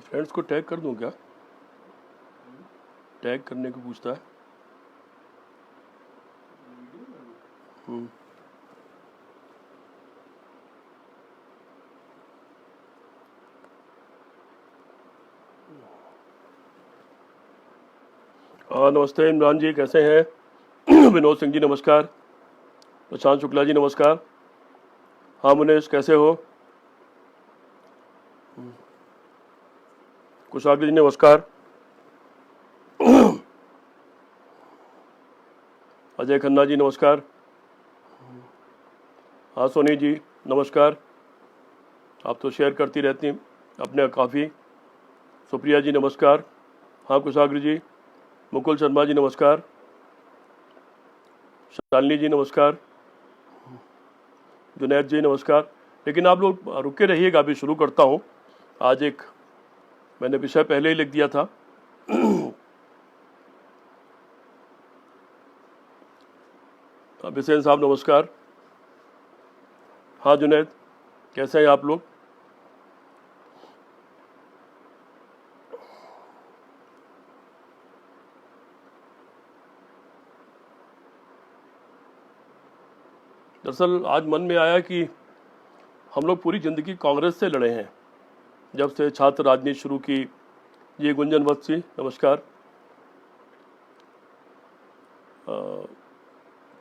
Friends को tag कर दूं क्या? टैग करने को पूछता है। नमस्ते इमरान जी, कैसे हैं? विनोद सिंह जी नमस्कार। प्रशांत शुक्ला जी नमस्कार। हाँ मुनेश, कैसे हो? कुशाग्र जी नमस्कार। अजय खन्ना जी नमस्कार। हाँ सोनी जी नमस्कार। आप तो शेयर करती रहती हैं अपने काफ़ी। सुप्रिया जी नमस्कार। हाँ कुशाग्र जी। मुकुल शर्मा जी नमस्कार। शालिनी जी नमस्कार। जुनैद जी नमस्कार। लेकिन आप लोग रुके रहिएगा, अभी शुरू करता हूँ। आज एक मैंने विषय पहले ही लिख दिया था। बिसेन साहब नमस्कार। हाँ जुनैद, कैसे हैं आप लोग? दरअसल आज मन में आया कि हम लोग पूरी ज़िंदगी कांग्रेस से लड़े हैं, जब से छात्र राजनीति शुरू की। ये गुंजन वत्सी नमस्कार।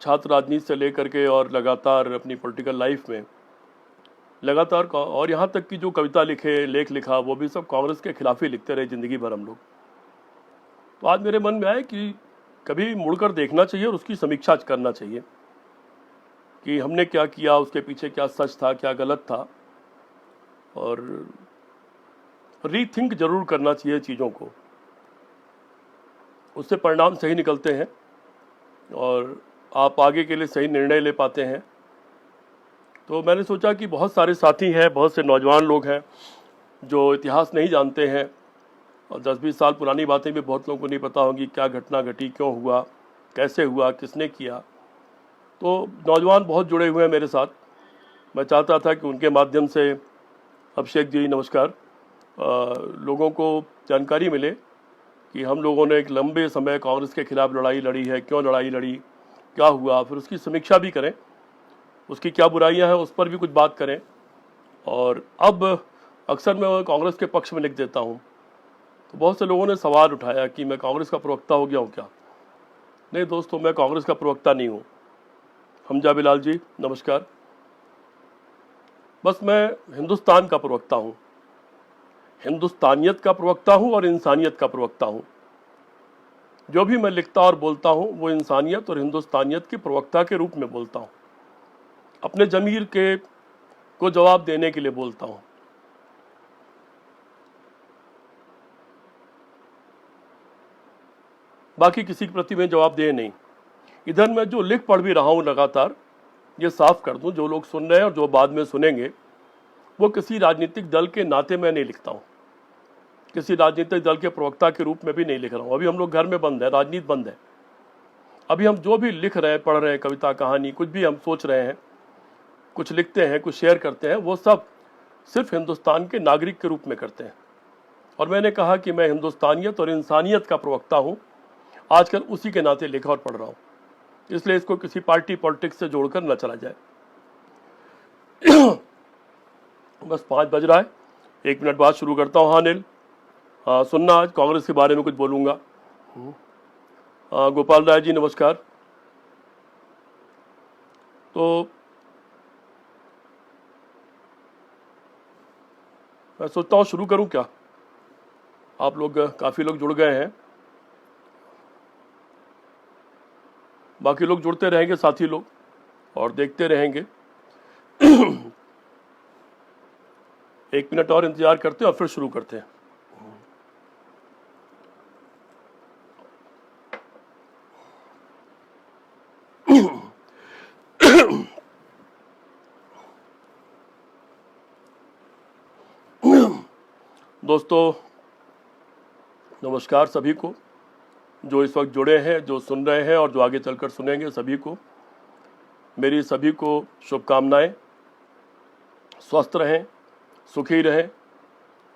छात्र राजनीति से लेकर के और लगातार अपनी पॉलिटिकल लाइफ में लगातार और यहाँ तक कि जो कविता लिखे, लेख लिखा, वो भी सब कांग्रेस के खिलाफ ही लिखते रहे ज़िंदगी भर हम लोग। तो आज मेरे मन में आया कि कभी मुड़कर देखना चाहिए और उसकी समीक्षा करना चाहिए कि हमने क्या किया, उसके पीछे क्या सच था, क्या गलत था, और रीथिंक जरूर करना चाहिए चीज़ों को। उससे परिणाम सही निकलते हैं और आप आगे के लिए सही निर्णय ले पाते हैं। तो मैंने सोचा कि बहुत सारे साथी हैं, बहुत से नौजवान लोग हैं जो इतिहास नहीं जानते हैं, और 10-20 साल पुरानी बातें भी बहुत लोगों को नहीं पता होंगी, क्या घटना घटी, क्यों हुआ, कैसे हुआ, किसने किया। तो नौजवान बहुत जुड़े हुए हैं मेरे साथ। मैं चाहता था कि उनके माध्यम से, अभिषेक जी नमस्कार, लोगों को जानकारी मिले कि हम लोगों ने एक लंबे समय कांग्रेस के खिलाफ लड़ाई लड़ी है, क्यों लड़ाई लड़ी, क्या हुआ, फिर उसकी समीक्षा भी करें, उसकी क्या बुराइयां हैं उस पर भी कुछ बात करें। और अब अक्सर मैं कांग्रेस के पक्ष में लिख देता हूं, तो बहुत से लोगों ने सवाल उठाया कि मैं कांग्रेस का प्रवक्ता हो गया हूं क्या? नहीं दोस्तों, मैं कांग्रेस का प्रवक्ता नहीं हूं। हमजा बिलाल जी नमस्कार। बस मैं हिंदुस्तान का प्रवक्ता हूं, हिंदुस्तानियत का प्रवक्ता हूं और इंसानियत का प्रवक्ता हूं। जो भी मैं लिखता और बोलता हूं वो इंसानियत और हिंदुस्तानियत के प्रवक्ता के रूप में बोलता हूं, अपने जमीर के को जवाब देने के लिए बोलता हूं। बाकी किसी के प्रति मैं जवाब दे नहीं। इधर मैं जो लिख पढ़ भी रहा हूं लगातार, ये साफ कर दूं, जो लोग सुन रहे हैं और जो बाद में सुनेंगे, वो किसी राजनीतिक दल के नाते मैं नहीं लिखता हूं, किसी राजनीतिक दल के प्रवक्ता के रूप में भी नहीं लिख रहा हूं। अभी हम लोग घर में बंद है, राजनीति बंद है। अभी हम जो भी लिख रहे हैं, पढ़ रहे हैं, कविता कहानी कुछ भी हम सोच रहे हैं, कुछ लिखते हैं, कुछ शेयर करते हैं, वो सब सिर्फ हिंदुस्तान के नागरिक के रूप में करते हैं। और मैंने कहा कि मैं हिंदुस्तानियत और इंसानियत का प्रवक्ता हूं, आजकल उसी के नाते लिखा और पढ़ रहा हूं, इसलिए इसको किसी पार्टी पॉलिटिक्स से जोड़कर न चला जाए। बस 5 बज रहा है, 1 मिनट बाद शुरू करता हूँ। हाँ अनिल, हाँ सुनना, आज कांग्रेस के बारे में कुछ बोलूँगा। गोपाल राय जी नमस्कार। तो मैं सोचता हूँ शुरू करूँ क्या? आप लोग काफ़ी लोग जुड़ गए हैं, बाकी लोग जुड़ते रहेंगे, साथी लोग, और देखते रहेंगे। 1 मिनट और इंतजार करते हैं और फिर शुरू करते हैं। दोस्तों नमस्कार सभी को, जो इस वक्त जुड़े हैं, जो सुन रहे हैं और जो आगे चलकर सुनेंगे, सभी को मेरी सभी को शुभकामनाएं। स्वस्थ रहें, सुखी रहें,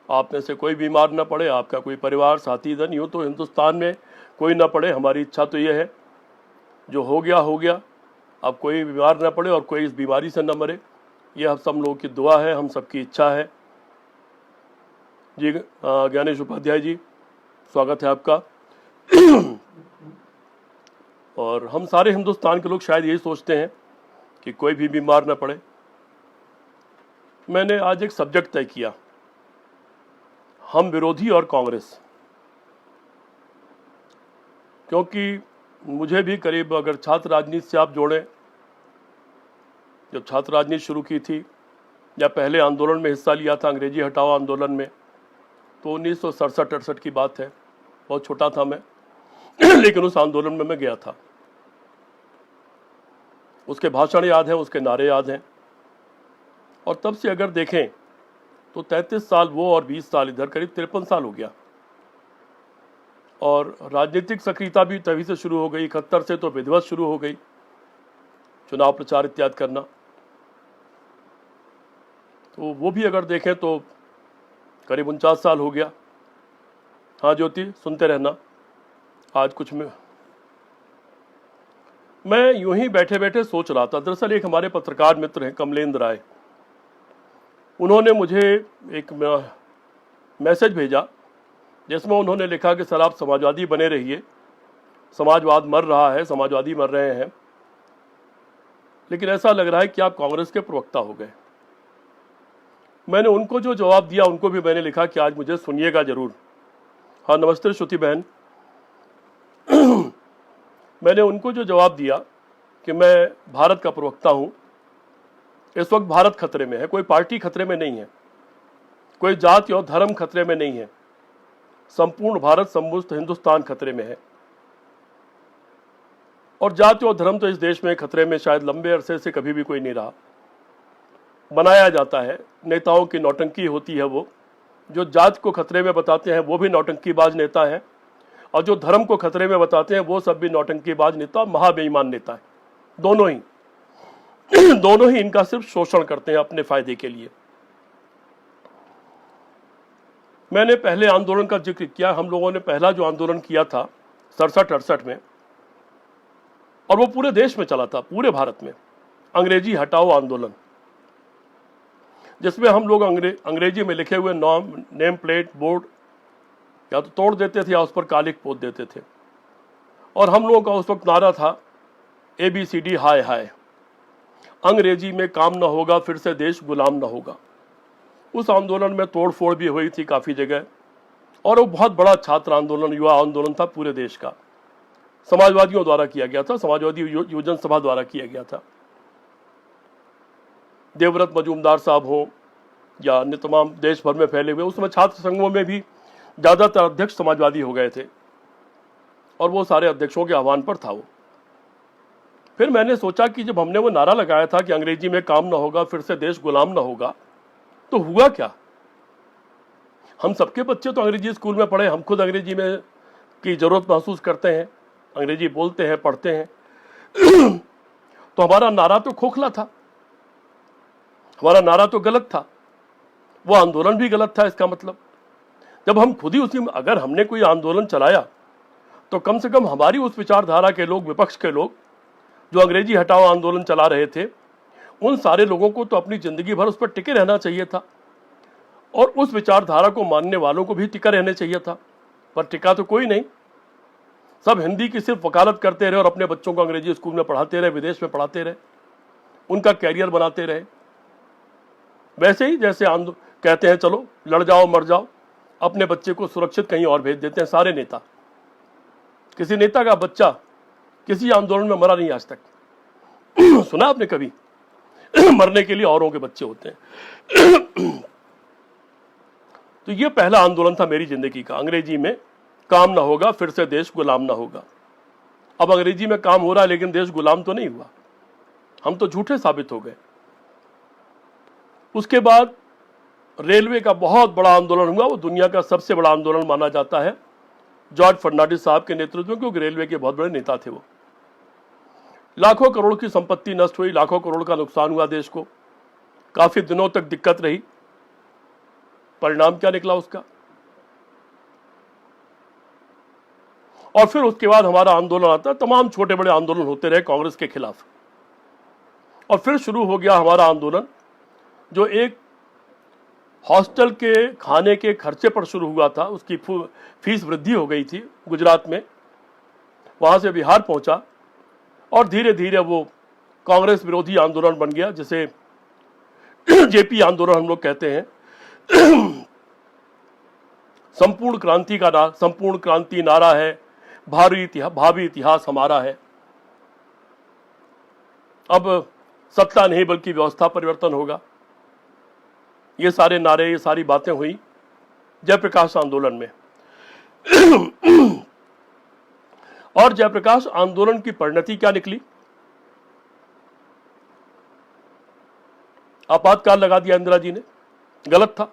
आप में से कोई बीमार ना पड़े, आपका कोई परिवार साथी धन, यूँ तो हिंदुस्तान में कोई ना पड़े। हमारी इच्छा तो ये है, जो हो गया हो गया, अब कोई बीमार ना पड़े और कोई इस बीमारी से न मरे। ये हम सब लोगों की दुआ है, हम सबकी इच्छा है। जी ज्ञानेश उपाध्याय जी, स्वागत है आपका। और हम सारे हिंदुस्तान के लोग शायद यही सोचते हैं कि कोई भी बीमार ना पड़े। मैंने आज एक सब्जेक्ट तय किया, हम विरोधी और कांग्रेस, क्योंकि मुझे भी करीब, अगर छात्र राजनीति से आप जोड़ें, जब छात्र राजनीति शुरू की थी या पहले आंदोलन में हिस्सा लिया था, अंग्रेजी हटाओ आंदोलन में, तो 1967-68 की बात है। बहुत छोटा था मैं लेकिन उस आंदोलन में मैं गया था। उसके भाषण याद हैं, उसके नारे याद हैं। और तब से अगर देखें तो 33 साल वो और 20 साल इधर, करीब 53 साल हो गया। और राजनीतिक सक्रियता भी तभी से शुरू हो गई, 71 से तो विधिवत शुरू हो गई, चुनाव प्रचार इत्यादि करना। तो वो भी अगर देखें तो करीब 49 साल हो गया। हाँ ज्योति, सुनते रहना। आज कुछ मैं यूं ही बैठे बैठे सोच रहा था। दरअसल एक हमारे पत्रकार मित्र हैं कमलेंद्र राय, उन्होंने मुझे एक मैसेज भेजा जिसमें उन्होंने लिखा कि सर आप समाजवादी बने रहिए, समाजवाद मर रहा है, समाजवादी मर रहे हैं, लेकिन ऐसा लग रहा है कि आप कांग्रेस के प्रवक्ता हो गए। मैंने उनको जो जवाब दिया, उनको भी मैंने लिखा कि आज मुझे सुनिएगा जरूर। हाँ नमस्ते श्रुति बहन। मैंने उनको जो जवाब दिया कि मैं भारत का प्रवक्ता हूं, इस वक्त भारत खतरे में है, कोई पार्टी खतरे में नहीं है, कोई जाति और धर्म खतरे में नहीं है, संपूर्ण भारत, समस्त हिंदुस्तान खतरे में है। और जाति और धर्म तो इस देश में खतरे में शायद लंबे अरसे से कभी भी कोई नहीं रहा। बनाया जाता है, नेताओं की नौटंकी होती है। वो जो जाति को खतरे में बताते हैं वो भी नौटंकीबाज नेता है, और जो धर्म को खतरे में बताते हैं वो सब भी नौटंकीबाज नेता, महाबेईमान नेता है। दोनों ही दोनों ही इनका सिर्फ शोषण करते हैं अपने फायदे के लिए। मैंने पहले आंदोलन का जिक्र किया। हम लोगों ने पहला जो आंदोलन किया था 67-68 में, और वो पूरे देश में चला था, पूरे भारत में, अंग्रेजी हटाओ आंदोलन, जिसमें हम लोग अंग्रेजी में लिखे हुए नेम प्लेट बोर्ड या तो तोड़ देते थे या उस पर कालिक पोत देते थे। और हम लोगों का उस वक्त नारा था ABCD हाय हाय, अंग्रेजी में काम न होगा फिर से देश गुलाम न होगा। उस आंदोलन में तोड़ फोड़ भी हुई थी काफ़ी जगह, और वो बहुत बड़ा छात्र आंदोलन, युवा आंदोलन था पूरे देश का, समाजवादियों द्वारा किया गया था, समाजवादी योजन सभा द्वारा किया गया था। देवव्रत मजूमदार साहब हो या अन्य तमाम देश भर में फैले हुए, उसमें छात्र संघों में भी ज़्यादातर अध्यक्ष समाजवादी हो गए थे, और वो सारे अध्यक्षों के आह्वान पर था वो। फिर मैंने सोचा कि जब हमने वो नारा लगाया था कि अंग्रेजी में काम ना होगा फिर से देश गुलाम ना होगा, तो हुआ क्या? हम सबके बच्चे तो अंग्रेजी स्कूल में पढ़े, हम खुद अंग्रेजी में की जरूरत महसूस करते हैं, अंग्रेजी बोलते हैं, पढ़ते हैं। तो हमारा नारा तो खोखला था, हमारा नारा तो गलत था, वो आंदोलन भी गलत था। इसका मतलब जब हम खुद ही उसी में, अगर हमने कोई आंदोलन चलाया तो कम से कम हमारी उस विचारधारा के लोग, विपक्ष के लोग जो अंग्रेजी हटाओ आंदोलन चला रहे थे, उन सारे लोगों को तो अपनी जिंदगी भर उस पर टिके रहना चाहिए था, और उस विचारधारा को मानने वालों को भी टिका रहना चाहिए था। पर टिका तो कोई नहीं, सब हिंदी की सिर्फ वकालत करते रहे और अपने बच्चों को अंग्रेजी स्कूल में पढ़ाते रहे, विदेश में पढ़ाते रहे, उनका कैरियर बनाते रहे। वैसे ही जैसे कहते हैं चलो लड़ जाओ मर जाओ, अपने बच्चे को सुरक्षित कहीं और भेज देते हैं सारे नेता। किसी नेता का बच्चा किसी आंदोलन में मरा नहीं आज तक। सुना आपने कभी? मरने के लिए औरों के बच्चे होते हैं। तो ये पहला आंदोलन था मेरी जिंदगी का, अंग्रेजी में काम ना होगा फिर से देश गुलाम ना होगा। अब अंग्रेजी में काम हो रहा है लेकिन देश गुलाम तो नहीं हुआ, हम तो झूठे साबित हो गए। उसके बाद रेलवे का बहुत बड़ा आंदोलन हुआ, वो दुनिया का सबसे बड़ा आंदोलन माना जाता है, जॉर्ज फर्नांडिस साहब के नेतृत्व में, क्योंकि रेलवे के बहुत बड़े नेता थे वो। लाखों करोड़ की संपत्ति नष्ट हुई, लाखों करोड़ का नुकसान हुआ देश को, काफी दिनों तक दिक्कत रही। परिणाम क्या निकला उसका। और फिर उसके बाद हमारा आंदोलन आता, तमाम छोटे बड़े आंदोलन होते रहे कांग्रेस के खिलाफ। और फिर शुरू हो गया हमारा आंदोलन, जो एक हॉस्टल के खाने के खर्चे पर शुरू हुआ था। उसकी फीस वृद्धि हो गई थी गुजरात में, वहां से बिहार पहुंचा और धीरे धीरे वो कांग्रेस विरोधी आंदोलन बन गया, जिसे जेपी आंदोलन हम लोग कहते हैं। संपूर्ण क्रांति नारा है, भावी इतिहास हमारा है। अब सत्ता नहीं बल्कि व्यवस्था परिवर्तन होगा। ये सारे नारे, ये सारी बातें हुई जयप्रकाश आंदोलन में। और जयप्रकाश आंदोलन की परिणति क्या निकली? आपातकाल लगा दिया इंदिरा जी ने। गलत था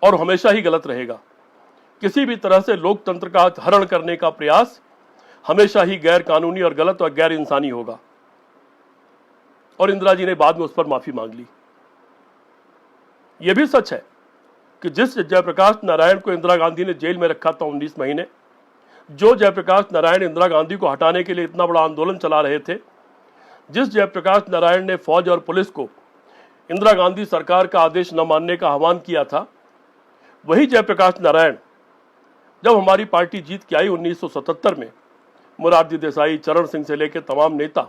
और हमेशा ही गलत रहेगा। किसी भी तरह से लोकतंत्र का हरण करने का प्रयास हमेशा ही गैर कानूनी और गलत और गैर इंसानी होगा। और इंदिरा जी ने बाद में उस पर माफी मांग ली। यह भी सच है कि जिस जयप्रकाश नारायण को इंदिरा गांधी ने जेल में रखा था 19 महीने, जो जयप्रकाश नारायण इंदिरा गांधी को हटाने के लिए इतना बड़ा आंदोलन चला रहे थे, जिस जयप्रकाश नारायण ने फौज और पुलिस को इंदिरा गांधी सरकार का आदेश न मानने का आह्वान किया था, वही जयप्रकाश नारायण जब हमारी पार्टी जीत के आई 1977 में, मोरारजी देसाई, चरण सिंह से लेकर तमाम नेता,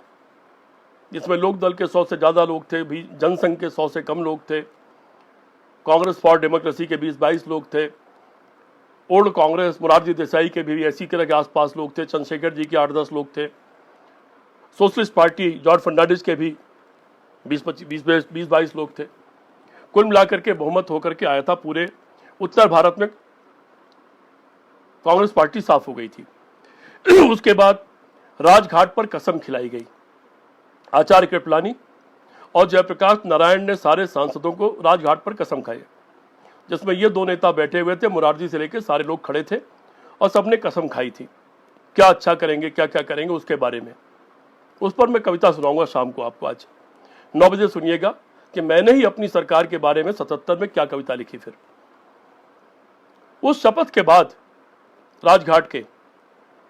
जिसमें लोकदल के 100 से ज्यादा लोग थे, भी जनसंघ के 100 से कम लोग थे, कांग्रेस फॉर डेमोक्रेसी के 20-22 लोग थे, ओल्ड कांग्रेस मोरारजी देसाई के भी ऐसी तरह के आसपास लोग थे, चंद्रशेखर जी के 8-10 लोग थे, सोशलिस्ट पार्टी जॉर्ज फर्नांडिस के भी 20-22 लोग थे। कुल मिलाकर के बहुमत होकर के आया था। पूरे उत्तर भारत में कांग्रेस पार्टी साफ हो गई थी। उसके बाद राजघाट पर कसम खिलाई गई। आचार्य कृपलानी और जयप्रकाश नारायण ने सारे सांसदों को राजघाट पर कसम खाई, जिसमें ये दो नेता बैठे हुए थे, मोरारजी से लेकर सारे लोग खड़े थे और सबने कसम खाई थी क्या अच्छा करेंगे, क्या क्या करेंगे उसके बारे में। उस पर मैं कविता सुनाऊंगा शाम को आपको, आज 9 बजे सुनिएगा कि मैंने ही अपनी सरकार के बारे में 77 में क्या कविता लिखी। फिर उस शपथ के बाद राजघाट के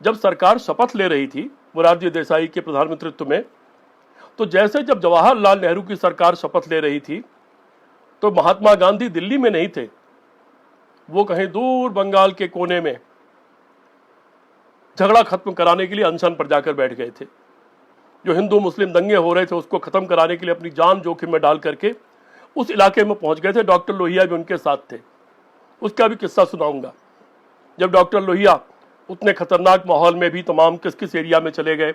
जब सरकार शपथ ले रही थी मोरारजी देसाई के प्रधानमंत्रित्व में, तो जैसे जब जवाहरलाल नेहरू की सरकार शपथ ले रही थी, तो महात्मा गांधी दिल्ली में नहीं थे, वो कहीं दूर बंगाल के कोने में झगड़ा खत्म कराने के लिए अनशन पर जाकर बैठ गए थे। जो हिंदू मुस्लिम दंगे हो रहे थे उसको खत्म कराने के लिए अपनी जान जोखिम में डाल करके उस इलाके में पहुंच गए थे। डॉक्टर लोहिया भी उनके साथ थे। उसका भी किस्सा सुनाऊंगा, जब डॉक्टर लोहिया उतने खतरनाक माहौल में भी तमाम किस किस एरिया में चले गए,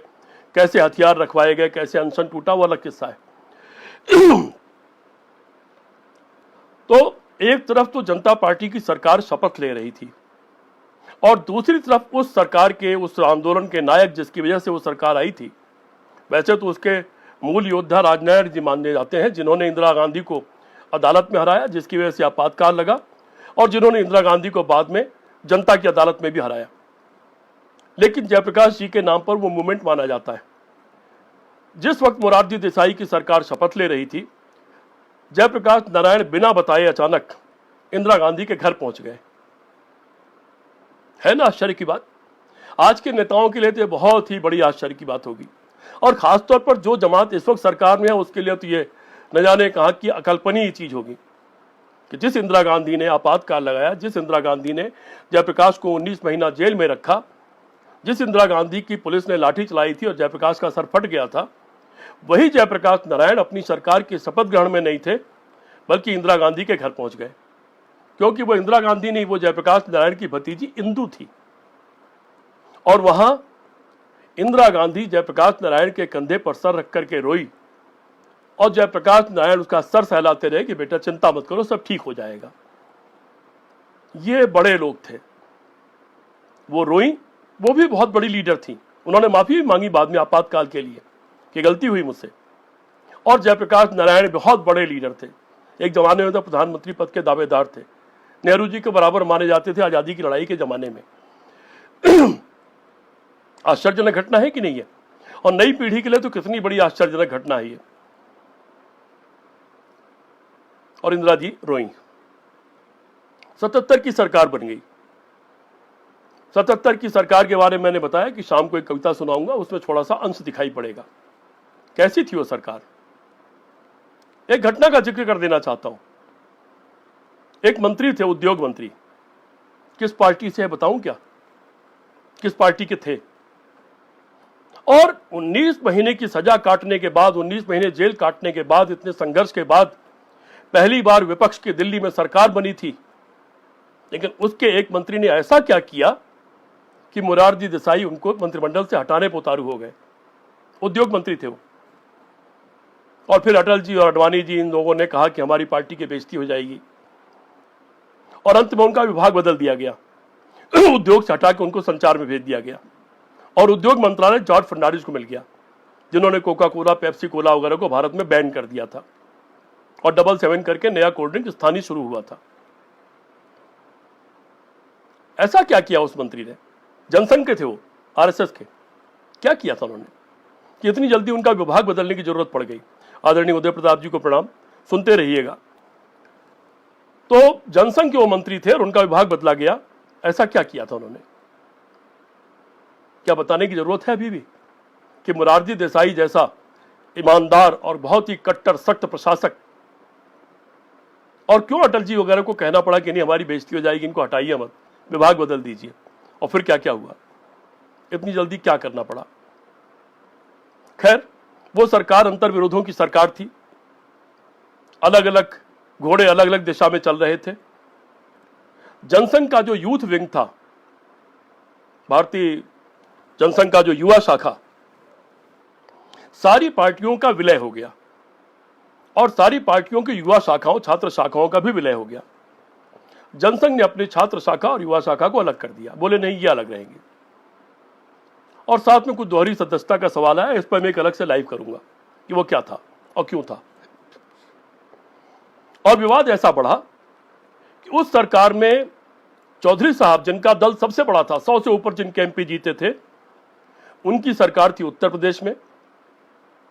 कैसे हथियार रखवाए गए, कैसे अनशन टूटा, वो अलग किस्सा है। तो एक तरफ तो जनता पार्टी की सरकार शपथ ले रही थी और दूसरी तरफ उस सरकार के, उस आंदोलन के नायक जिसकी वजह से वो सरकार आई थी, वैसे तो उसके मूल योद्धा राजनारायण जी माने जाते हैं, जिन्होंने इंदिरा गांधी को अदालत में हराया, जिसकी वजह से आपातकाल लगा, और जिन्होंने इंदिरा गांधी को बाद में जनता की अदालत में भी हराया। लेकिन जयप्रकाश जी के नाम पर वो मूवमेंट माना जाता है। जिस वक्त मोरारजी देसाई की सरकार शपथ ले रही थी, जयप्रकाश नारायण बिना बताए अचानक इंदिरा गांधी के घर पहुंच गए। है ना आश्चर्य की बात? आज के नेताओं के लिए तो बहुत ही बड़ी आश्चर्य की बात होगी, और खासतौर पर जो जमात इस वक्त सरकार में है उसके लिए तो ये न जाने कहां की अकल्पनीय चीज होगी कि जिस इंदिरा गांधी ने आपातकाल लगाया, जिस इंदिरा गांधी ने जयप्रकाश को 19 महीना जेल में रखा, जिस इंदिरा गांधी की पुलिस ने लाठी चलाई थी और जयप्रकाश का सर फट गया था, वही जयप्रकाश नारायण अपनी सरकार के शपथ ग्रहण में नहीं थे, बल्कि इंदिरा गांधी के घर पहुंच गए। क्योंकि वो इंदिरा गांधी नहीं, वो जयप्रकाश नारायण की भतीजी इंदु थी। और वहां इंदिरा गांधी जयप्रकाश नारायण के कंधे पर सर रख करके रोई और जयप्रकाश नारायण उसका सर सहलाते रहे कि बेटा चिंता मत करो, सब ठीक हो जाएगा। ये बड़े लोग थे, वो रोई। वो भी बहुत बड़ी लीडर थी, उन्होंने माफी भी मांगी बाद में आपातकाल के लिए कि गलती हुई मुझसे। और जयप्रकाश नारायण बहुत बड़े लीडर थे, एक जमाने में तो प्रधानमंत्री पद के दावेदार थे, नेहरू जी के बराबर माने जाते थे आजादी की लड़ाई के जमाने में। आश्चर्यजनक घटना है कि नहीं है? और नई पीढ़ी के लिए तो कितनी बड़ी आश्चर्यजनक घटना है ये। और इंदिरा जी रोई। 77 की सरकार बन गई। 77 की सरकार के बारे में मैंने बताया कि शाम को एक कविता सुनाऊंगा, उसमें थोड़ा सा अंश दिखाई पड़ेगा। कैसी थी वो सरकार? एक घटना का जिक्र कर देना चाहता हूं। एक मंत्री थे, उद्योग मंत्री। किस पार्टी से है बताऊं क्या? किस पार्टी के थे? और 19 महीने की सजा काटने के बाद, 19 महीने जेल काटने के बाद, इतने संघर्ष के बाद पहली बार विपक्ष की दिल्ली में सरकार बनी थी। लेकिन उसके एक मंत्री ने ऐसा क्या किया कि मोरारजी देसाई उनको मंत्रिमंडल से हटाने पर उतारू हो गए। उद्योग मंत्री थे वो। और फिर अटल जी और अडवाणी जी, इन लोगों ने कहा कि हमारी पार्टी की बेइज्जती हो जाएगी, और अंत में उनका विभाग बदल दिया गया। उद्योग से हटा के उनको संचार में भेज दिया गया, और उद्योग मंत्रालय जॉर्ज फर्नांडिस को मिल गया, जिन्होंने कोका कोला, पेप्सी कोला वगैरह को भारत में बैन कर दिया था, और 777 करके नया कोल्ड ड्रिंक स्थानीय शुरू हुआ था। ऐसा क्या किया उस मंत्री ने? जनसंघ के थे वो, आरएसएस के। क्या किया था उन्होंने कि इतनी जल्दी उनका विभाग बदलने की जरूरत पड़ गई? आदरणीय उदय प्रताप जी को प्रणाम, सुनते रहिएगा। तो जनसंघ के वो मंत्री थे और उनका विभाग बदला गया। ऐसा क्या किया था उन्होंने? क्या बताने की जरूरत है अभी भी कि मोरारजी देसाई जैसा ईमानदार और बहुत ही कट्टर सख्त प्रशासक, और क्यों अटल जी वगैरह को कहना पड़ा कि नहीं हमारी बेइज्जती हो जाएगी, इनको हटाइए मत, विभाग बदल दीजिए। और फिर क्या क्या हुआ? इतनी जल्दी क्या करना पड़ा? खैर, वो सरकार अंतर विरोधों की सरकार थी। अलग अलग घोड़े अलग अलग दिशा में चल रहे थे। जनसंघ का जो यूथ विंग था, भारतीय जनसंघ का जो युवा शाखा, सारी पार्टियों का विलय हो गया, और सारी पार्टियों की युवा शाखाओं, छात्र शाखाओं का भी विलय हो गया। जनसंघ ने अपनी छात्र शाखा और युवा शाखा को अलग कर दिया, बोले नहीं ये अलग रहेंगे। और साथ में कुछ दोहरी सदस्यता का सवाल आया, इस पर मैं एक अलग से लाइव करूंगा कि वो क्या था और क्यों था। और विवाद ऐसा बढ़ा कि उस सरकार में चौधरी साहब, जिनका दल सबसे बड़ा था, 100 से ऊपर जिनके एमपी जीते थे, उनकी सरकार थी उत्तर प्रदेश में।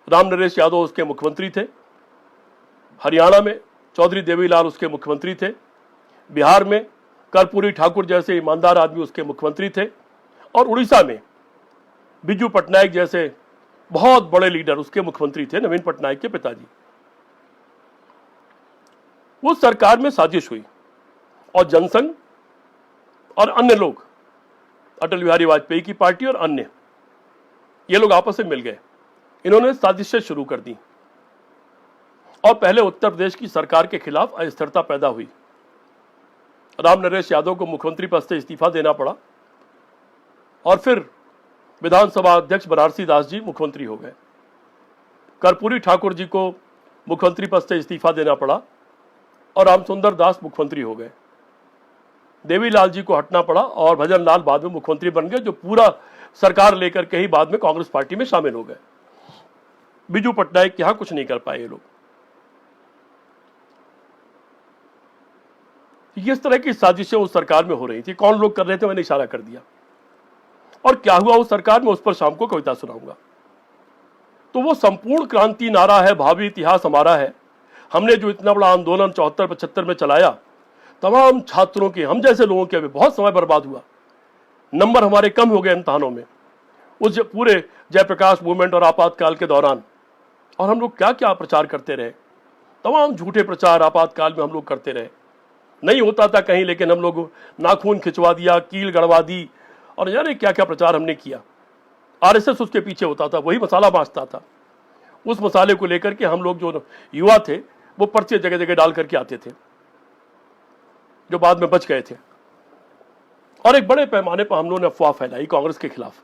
राम नरेश यादव उसके मुख्यमंत्री थे। हरियाणा में चौधरी देवीलाल उसके मुख्यमंत्री थे। बिहार में कर्पूरी ठाकुर जैसे ईमानदार आदमी उसके मुख्यमंत्री थे। और उड़ीसा में बिजू पटनायक जैसे बहुत बड़े लीडर उसके मुख्यमंत्री थे, नवीन पटनायक के पिताजी। उस सरकार में साजिश हुई, और जनसंघ और अन्य लोग, अटल बिहारी वाजपेयी की पार्टी और अन्य, ये लोग आपस में मिल गए। इन्होंने साजिशें शुरू कर दी, और पहले उत्तर प्रदेश की सरकार के खिलाफ अस्थिरता पैदा हुई। राम नरेश यादव को मुख्यमंत्री पद से इस्तीफा देना पड़ा, और फिर विधानसभा अध्यक्ष बनारसी दास जी मुख्यमंत्री हो गए। कर्पूरी ठाकुर जी को मुख्यमंत्री पद से इस्तीफा देना पड़ा, और रामसुंदर दास मुख्यमंत्री हो गए। देवीलाल जी को हटना पड़ा, और भजन लाल बाद में मुख्यमंत्री बन गए, जो पूरा सरकार लेकर के ही बाद में कांग्रेस पार्टी में शामिल हो गए। बिजू पटनायक के यहां कुछ नहीं कर पाए ये लोग। इस तरह की साजिशें उस सरकार में हो रही थी। कौन लोग कर रहे थे मैंने इशारा कर दिया। और क्या हुआ उस सरकार में, उस पर शाम को कविता सुनाऊंगा। तो वो संपूर्ण क्रांति नारा है, भावी इतिहास हमारा है। हमने जो इतना बड़ा आंदोलन 74-75 में चलाया, तमाम छात्रों के, हम जैसे लोगों के भी बहुत समय बर्बाद हुआ। नंबर हमारे कम हो गए इम्तहानों में उस पूरे जयप्रकाश मूवमेंट और आपातकाल के दौरान। और हम लोग क्या क्या प्रचार करते रहे, तमाम झूठे प्रचार आपातकाल में हम लोग करते रहे। नहीं होता था कहीं, लेकिन हम लोग नाखून खिंचवा दिया, कील गड़वा दी, और यानी क्या क्या प्रचार हमने किया। आरएसएस उसके पीछे होता था, वही मसाला बांटता था। उस मसाले को लेकर के हम लोग जो युवा थे वो पर्चे जगह जगह डाल करके आते थे, जो बाद में बच गए थे। और एक बड़े पैमाने पर हम लोगों ने अफवाह फैलाई कांग्रेस के खिलाफ।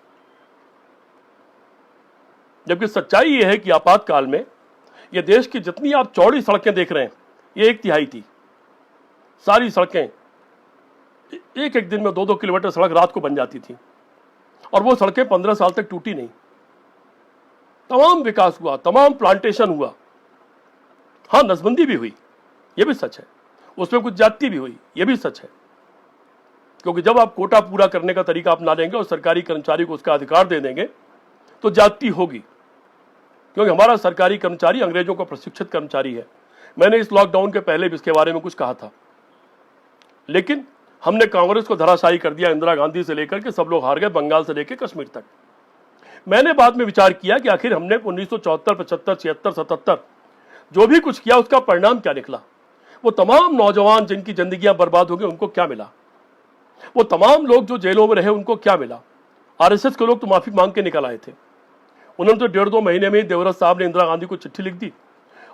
जबकि सच्चाई ये है कि आपातकाल में ये देश की जितनी आप चौड़ी सड़कें देख रहे हैं, ये 1/3 थी। सारी सड़कें एक एक दिन में 2-2 किलोमीटर सड़क रात को बन जाती थी, और वो सड़कें 15 साल तक टूटी नहीं। तमाम विकास हुआ, तमाम प्लांटेशन हुआ। हाँ, नसबंदी भी हुई, ये भी सच है। उसमें कुछ जाति भी हुई, ये भी सच है। क्योंकि जब आप कोटा पूरा करने का तरीका अपना लेंगे और सरकारी कर्मचारी को उसका अधिकार दे देंगे तो जाति होगी। क्योंकि हमारा सरकारी कर्मचारी अंग्रेजों का प्रशिक्षित कर्मचारी है। मैंने इस लॉकडाउन के पहले भी इसके बारे में कुछ कहा था लेकिन हमने कांग्रेस को धराशायी कर दिया, इंदिरा गांधी से लेकर के सब लोग हार गए, बंगाल से लेकर कश्मीर तक। मैंने बाद में विचार किया कि आखिर हमने 1974, 75, 76, 77 जो भी कुछ किया उसका परिणाम क्या निकला? वो तमाम नौजवान जिनकी जिंदगियां बर्बाद हो गई उनको क्या मिला? वो तमाम लोग जो जेलों में रहे उनको क्या मिला? आरएसएस के लोग तो माफी मांग के निकल आए थे। उन्होंने तो 1.5-2 महीने में देवव्रत साहब ने इंदिरा गांधी को चिट्ठी लिख दी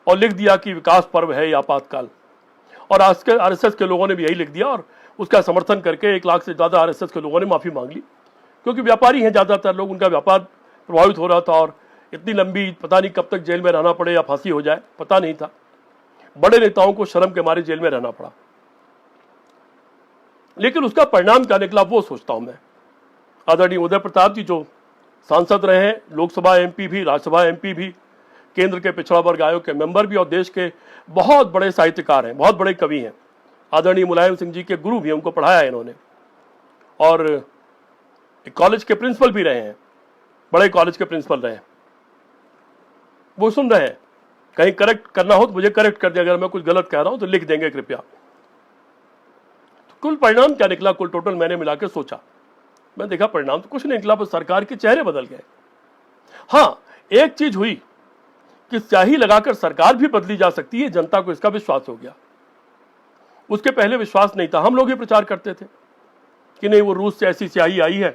और लिख दिया कि विकास पर्व है या आपातकाल, और आज के आरएसएस के लोगों ने भी यही लिख दिया और उसका समर्थन करके 1 लाख से ज्यादा आरएसएस के लोगों ने माफी मांग ली, क्योंकि व्यापारी हैं ज्यादातर लोग, उनका व्यापार प्रभावित हो रहा था और इतनी लंबी पता नहीं कब तक जेल में रहना पड़े या फांसी हो जाए पता नहीं था। बड़े नेताओं को शर्म के मारे जेल में रहना पड़ा, लेकिन उसका परिणाम क्या निकला वो सोचता हूं मैं। आदरणीय उदय प्रताप जी जो सांसद रहे हैं, लोकसभा एमपी भी, राज्यसभा एमपी भी, केंद्र के पिछड़ा वर्ग आयोग के मेंबर भी और देश के बहुत बड़े साहित्यकार हैं, बहुत बड़े कवि हैं। आदरणीय मुलायम सिंह जी के गुरु भी, उनको पढ़ाया है इन्होंने, और एक कॉलेज के प्रिंसिपल भी रहे हैं, बड़े कॉलेज के प्रिंसिपल रहे हैं। वो सुन रहे हैं, कहीं करेक्ट करना हो तो मुझे करेक्ट कर दिया, अगर मैं कुछ गलत कह रहा हूं तो लिख देंगे कृपया। तो कुल परिणाम क्या निकला, कुल टोटल मैंने मिलाकर सोचा, मैं देखा परिणाम तो कुछ नहीं निकला, बस सरकार के चेहरे बदल गए। हां, एक चीज हुई कि स्याही लगाकर सरकार भी बदली जा सकती है, जनता को इसका विश्वास हो गया। उसके पहले विश्वास नहीं था। हम लोग ये प्रचार करते थे कि नहीं वो रूस से ऐसी स्याही आई है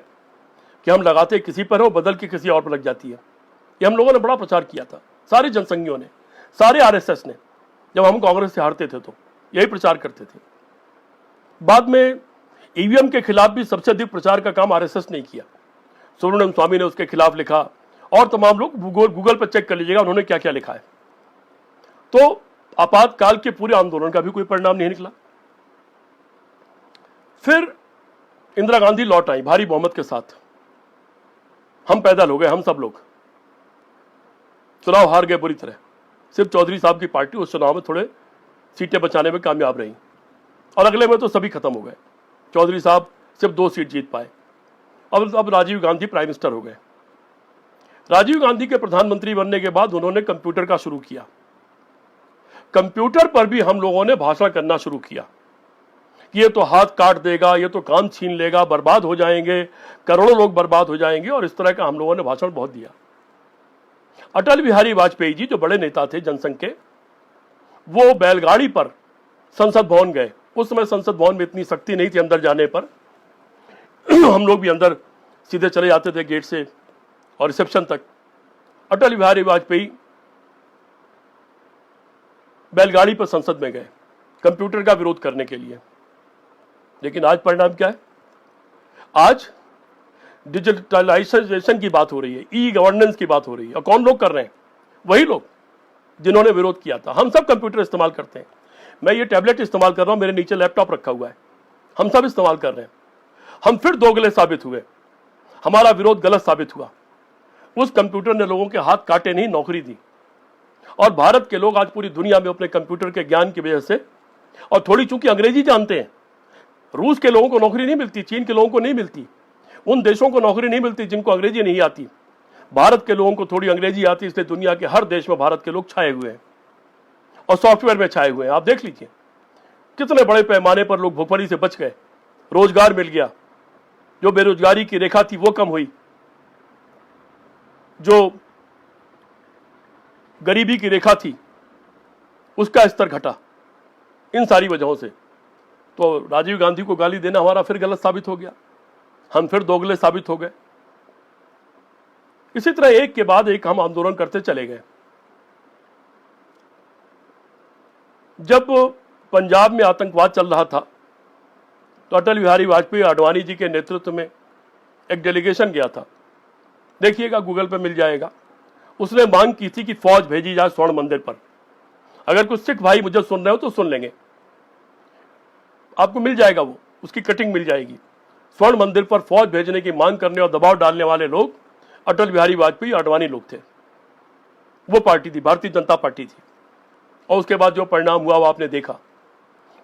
कि हम लगाते किसी पर हो, बदल के किसी और पर लग जाती है। ये हम लोगों ने बड़ा प्रचार किया था, सारे जनसंघियों ने, सारे आरएसएस ने, जब हम कांग्रेस से हारते थे तो यही प्रचार करते थे। बाद में ईवीएम के खिलाफ भी सबसे अधिक प्रचार का काम आरएसएस ने किया। सुब्रमण्यम स्वामी ने उसके खिलाफ लिखा और तमाम लोग गूगल पर चेक कर लीजिएगा उन्होंने क्या क्या लिखा है। तो आपातकाल के पूरे आंदोलन का भी कोई परिणाम नहीं निकला। फिर इंदिरा गांधी लौट आई भारी बहुमत के साथ, हम पैदल हो गए, हम सब लोग चुनाव हार गए बुरी तरह। सिर्फ चौधरी साहब की पार्टी उस चुनाव में थोड़े सीटें बचाने में कामयाब रही और अगले में तो सभी खत्म हो गए। चौधरी साहब सिर्फ 2 सीट जीत पाए। अब राजीव गांधी प्राइम मिनिस्टर हो गए। राजीव गांधी के प्रधानमंत्री बनने के बाद उन्होंने कंप्यूटर का शुरू किया। कंप्यूटर पर भी हम लोगों ने भाषण करना शुरू किया, ये तो हाथ काट देगा, ये तो काम छीन लेगा, बर्बाद हो जाएंगे, करोड़ों लोग बर्बाद हो जाएंगे, और इस तरह का हम लोगों ने भाषण बहुत दिया। अटल बिहारी वाजपेयी जी जो बड़े नेता थे जनसंघ के, वो बैलगाड़ी पर संसद भवन गए। उस समय संसद भवन में इतनी सख्ती नहीं थी अंदर जाने पर, हम लोग भी अंदर सीधे चले जाते थे गेट से और रिसेप्शन तक। अटल बिहारी वाजपेयी बैलगाड़ी पर संसद में गए कंप्यूटर का विरोध करने के लिए। लेकिन आज परिणाम क्या है? आज डिजिटलाइजेशन की बात हो रही है, ई गवर्नेंस की बात हो रही है, और कौन लोग कर रहे हैं? वही लोग जिन्होंने विरोध किया था। हम सब कंप्यूटर इस्तेमाल करते हैं, मैं ये टैबलेट इस्तेमाल कर रहा हूं, मेरे नीचे लैपटॉप रखा हुआ है, हम सब इस्तेमाल कर रहे हैं। हम फिर दोगले साबित हुए, हमारा विरोध गलत साबित हुआ। उस कंप्यूटर ने लोगों के हाथ काटे नहीं, नौकरी दी। और भारत के लोग आज पूरी दुनिया में अपने कंप्यूटर के ज्ञान की वजह से, और थोड़ी चूंकि अंग्रेजी जानते हैं, रूस के लोगों को नौकरी नहीं मिलती, चीन के लोगों को नहीं मिलती, उन देशों को नौकरी नहीं मिलती जिनको अंग्रेजी नहीं आती। भारत के लोगों को थोड़ी अंग्रेजी आती, इसलिए दुनिया के हर देश में भारत के लोग छाए हुए हैं और सॉफ्टवेयर में छाए हुए हैं। आप देख लीजिए कितने बड़े पैमाने पर लोग भुखमरी से बच गए, रोजगार मिल गया, जो बेरोजगारी की रेखा थी वो कम हुई, जो गरीबी की रेखा थी उसका स्तर घटा, इन सारी वजहों से। तो राजीव गांधी को गाली देना हमारा फिर गलत साबित हो गया, हम फिर दोगले साबित हो गए। इसी तरह एक के बाद एक हम आंदोलन करते चले गए। जब पंजाब में आतंकवाद चल रहा था तो अटल बिहारी वाजपेयी आडवाणी जी के नेतृत्व में एक डेलीगेशन गया था, देखिएगा गूगल पे मिल जाएगा। उसने मांग की थी कि फौज भेजी जाए स्वर्ण मंदिर पर। अगर कुछ सिख भाई मुझे सुन रहे हो तो सुन लेंगे, आपको मिल जाएगा, वो उसकी कटिंग मिल जाएगी। स्वर्ण मंदिर पर फौज भेजने की मांग करने और दबाव डालने वाले लोग अटल बिहारी वाजपेयी आडवाणी लोग थे। वो पार्टी थी, भारतीय जनता पार्टी थी। और उसके बाद जो परिणाम हुआ वो आपने देखा।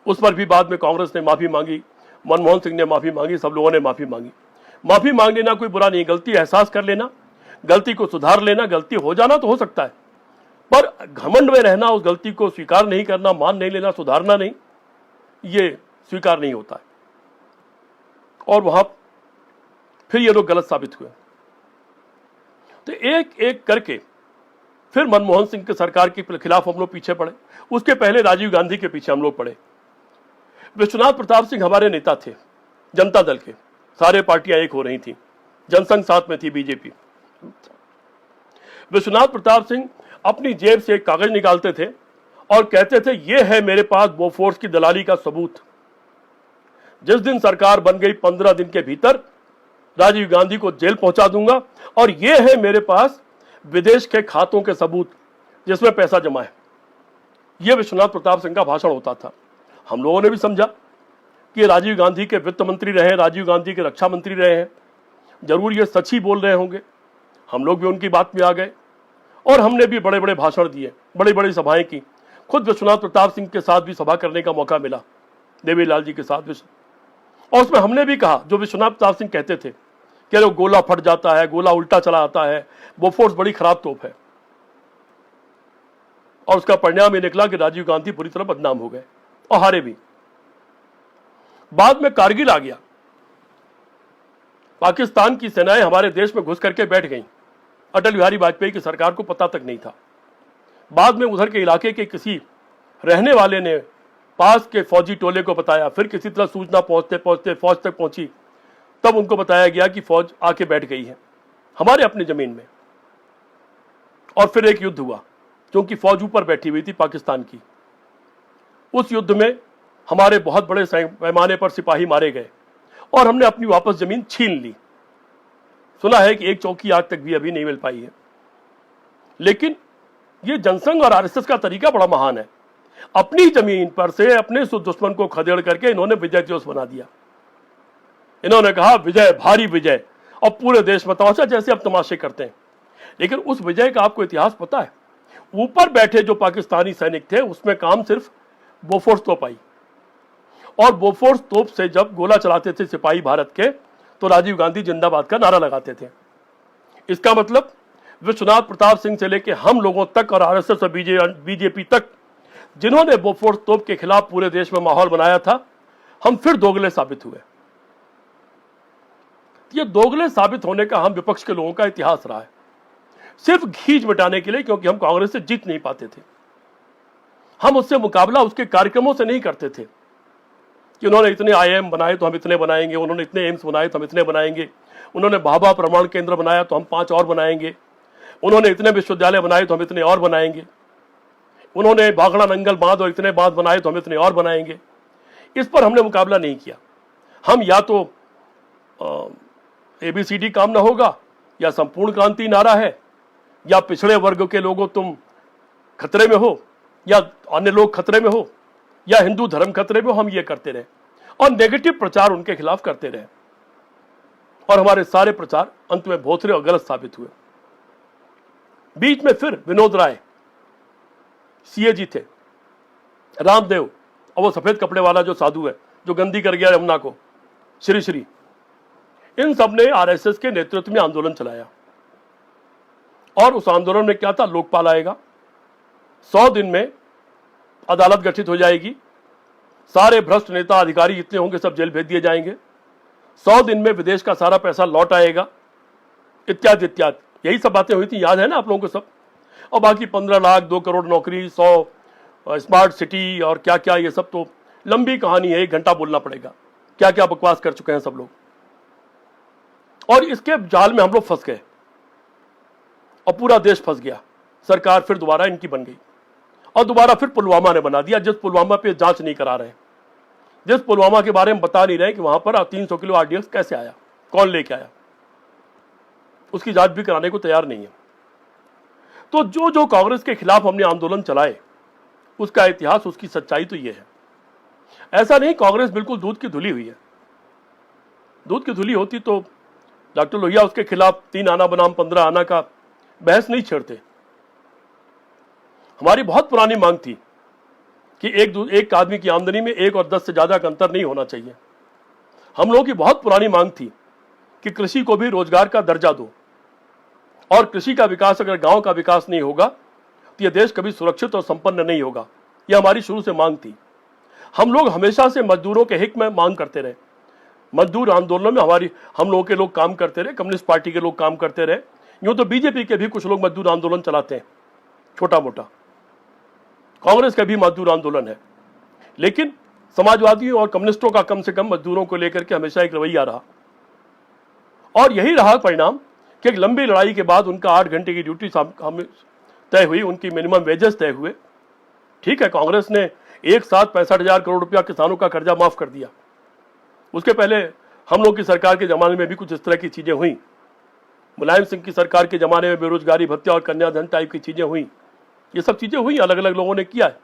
उस पर भी बाद में कांग्रेस ने माफी मांगी, मनमोहन सिंह ने माफी मांगी, सब लोगों ने माफी मांगी। माफी मांग लेना कोई बुरा नहीं, गलती एहसास कर लेना, गलती को सुधार लेना, गलती हो जाना तो हो सकता है, पर घमंड में रहना, उस गलती को स्वीकार नहीं करना, मान नहीं लेना, सुधारना नहीं, ये स्वीकार नहीं होता है। और वहां फिर ये लोग गलत साबित हुए। तो एक एक करके फिर मनमोहन सिंह की सरकार के खिलाफ हम लोग पीछे पड़े। उसके पहले राजीव गांधी के पीछे हम लोग पड़े। विश्वनाथ प्रताप सिंह हमारे नेता थे, जनता दल के, सारे पार्टियां एक हो रही थी, जनसंघ साथ में थी, बीजेपी। विश्वनाथ प्रताप सिंह अपनी जेब से एक कागज निकालते थे और कहते थे, ये है मेरे पास बोफोर्स की दलाली का सबूत। जिस दिन सरकार बन गई 15 दिन के भीतर राजीव गांधी को जेल पहुंचा दूंगा, और ये है मेरे पास विदेश के खातों के सबूत जिसमें पैसा जमा है। यह विश्वनाथ प्रताप सिंह का भाषण होता था। हम लोगों ने भी समझा कि राजीव गांधी के वित्त मंत्री रहे, राजीव गांधी के रक्षा मंत्री रहे हैं, जरूर ये सच ही बोल रहे होंगे। हम लोग भी उनकी बात में आ गए और हमने भी बड़े बड़े भाषण दिए, बड़ी बड़ी सभाएं की। खुद विश्वनाथ प्रताप सिंह के साथ भी सभा करने का मौका मिला, देवीलाल जी के साथ भी। और उसमें हमने भी कहा जो विश्वनाथ प्रताप सिंह कहते थे कि अरे गोला फट जाता है, गोला उल्टा चला आता है, बोफोर्स बड़ी खराब तोप है। और उसका परिणाम ये निकला कि राजीव गांधी पूरी तरह बदनाम हो गए और हारे भी। बाद में कारगिल आ गया, पाकिस्तान की सेनाएं हमारे देश में घुस करके बैठ गईं। अटल बिहारी वाजपेयी की सरकार को पता तक नहीं था। बाद में उधर के इलाके के किसी रहने वाले ने पास के फौजी टोले को बताया, फिर किसी तरह सूचना पहुंचते पहुंचते फौज तक पहुंची, तब उनको बताया गया कि फौज आके बैठ गई है हमारे अपनी जमीन में। और फिर एक युद्ध हुआ क्योंकि फौज ऊपर बैठी हुई थी पाकिस्तान की। उस युद्ध में हमारे बहुत बड़े पैमाने पर सिपाही मारे गए और हमने अपनी वापस जमीन छीन ली। सुना है कि एक चौकी आज तक भी अभी नहीं मिल पाई है। लेकिन यह जनसंघ और आरएसएस का तरीका बड़ा महान है। अपनी जमीन पर से अपने दुश्मन को खदेड़ करके इन्होंने विजय दिवस बना दिया। इन्होंने कहा विजय, भारी विजय, और पूरे देश में तमाशा जैसे अब तमाशे करते हैं। लेकिन उस विजय का आपको इतिहास पता है? ऊपर बैठे जो पाकिस्तानी सैनिक थे उसमें काम सिर्फ बोफोर्स तोप आई, और बोफोर्स तोप से जब गोला चलाते थे सिपाही भारत के, तो राजीव गांधी जिंदाबाद का नारा लगाते थे। इसका मतलब विश्वनाथ प्रताप सिंह से लेकर हम लोगों तक और आरएसएस और बीजेपी तक जिन्होंने बोफोर्स तोप के खिलाफ पूरे देश में माहौल बनाया था, हम फिर दोगले साबित हुए। ये दोगले साबित होने का हम विपक्ष के लोगों का इतिहास रहा है, सिर्फ खींच मिटाने के लिए, क्योंकि हम कांग्रेस से जीत नहीं पाते थे। हम उससे मुकाबला उसके कार्यक्रमों से नहीं करते थे कि उन्होंने इतने आईआईएम बनाए तो हम इतने बनाएंगे, उन्होंने इतने एम्स बनाए तो हम इतने बनाएंगे, उन्होंने भाभा प्रमाण केंद्र बनाया तो हम 5 और बनाएंगे, उन्होंने इतने विश्वविद्यालय बनाए तो हम इतने और बनाएंगे, उन्होंने भाखड़ा नंगल बांध और इतने बांध बनाए तो हम इतने और बनाएंगे। इस पर हमने मुकाबला नहीं किया। हम या तो ABCD काम ना होगा, या संपूर्ण क्रांति नारा है, या पिछड़े वर्ग के लोगों तुम खतरे में हो, या अन्य लोग खतरे में हो, या हिंदू धर्म खतरे में हो। हम ये करते रहे और नेगेटिव प्रचार उनके खिलाफ करते रहे, और हमारे सारे प्रचार अंत में भोथरे और गलत साबित हुए। बीच में फिर विनोद राय CAG थे, रामदेव, और वो सफेद कपड़े वाला जो साधु है जो गंदी कर गया यमुना को, श्री, इन सब ने आरएसएस के नेतृत्व में आंदोलन चलाया। और उस आंदोलन में क्या था? लोकपाल आएगा, 100 दिन में अदालत गठित हो जाएगी, सारे भ्रष्ट नेता अधिकारी जितने होंगे सब जेल भेज दिए जाएंगे, 100 दिन में विदेश का सारा पैसा लौट आएगा, इत्यादि इत्यादि। यही सब बातें हुई थी, याद है ना आप लोगों को सब। और बाकी 15 लाख, 2 करोड़ नौकरी, 100 स्मार्ट सिटी और क्या क्या, ये सब तो लंबी कहानी है, 1 घंटा बोलना पड़ेगा क्या क्या बकवास कर चुके हैं सब लोग। और इसके जाल में हम लोग फंस गए और पूरा देश फंस गया। सरकार फिर दोबारा इनकी बन गई और दोबारा फिर पुलवामा ने बना दिया, जिस पुलवामा पे जांच नहीं करा रहे, जिस पुलवामा के बारे में बता नहीं रहे कि वहां पर 300 किलो RDX कैसे आया, कौन लेके आया, उसकी जांच भी कराने को तैयार नहीं है। तो जो जो कांग्रेस के खिलाफ हमने आंदोलन चलाए, उसका इतिहास, उसकी सच्चाई तो यह है। ऐसा नहीं कांग्रेस बिल्कुल दूध की धुली हुई है। दूध की धुली होती तो डॉक्टर लोहिया उसके खिलाफ 3 आना बनाम 15 आना का बहस नहीं छेड़ते। हमारी बहुत पुरानी मांग थी कि एक आदमी की आमदनी में 1 और 10 से ज्यादा का अंतर नहीं होना चाहिए। हम लोगों की बहुत पुरानी मांग थी कि कृषि को भी रोजगार का दर्जा दो, और कृषि का विकास अगर गांव का विकास नहीं होगा तो यह देश कभी सुरक्षित और संपन्न नहीं होगा। यह हमारी शुरू से मांग थी। हम लोग हमेशा से मजदूरों के हित में मांग करते रहे, मजदूर आंदोलनों में हम लोगों के लोग काम करते रहे, कम्युनिस्ट पार्टी के लोग काम करते रहे। यूं तो बीजेपी के भी कुछ लोग मजदूर आंदोलन चलाते हैं, छोटा मोटा, कांग्रेस का भी मजदूर आंदोलन है, लेकिन समाजवादियों और कम्युनिस्टों का कम से कम मजदूरों को लेकर के हमेशा एक रवैया रहा। और यही रहा परिणाम कि एक लंबी लड़ाई के बाद उनका 8 घंटे की ड्यूटी तय हुई, उनकी मिनिमम वेजेस तय हुए। ठीक है, कांग्रेस ने एक साथ 65,000 करोड़ रुपया किसानों का कर्जा माफ कर दिया। उसके पहले हम लोग की सरकार के जमाने में भी कुछ इस तरह की चीजें हुई। मुलायम सिंह की सरकार के जमाने में बेरोजगारी भत्ते और कन्याधन टाइप की चीजें हुई। ये सब चीजें हुई, अलग अलग लोगों ने किया है,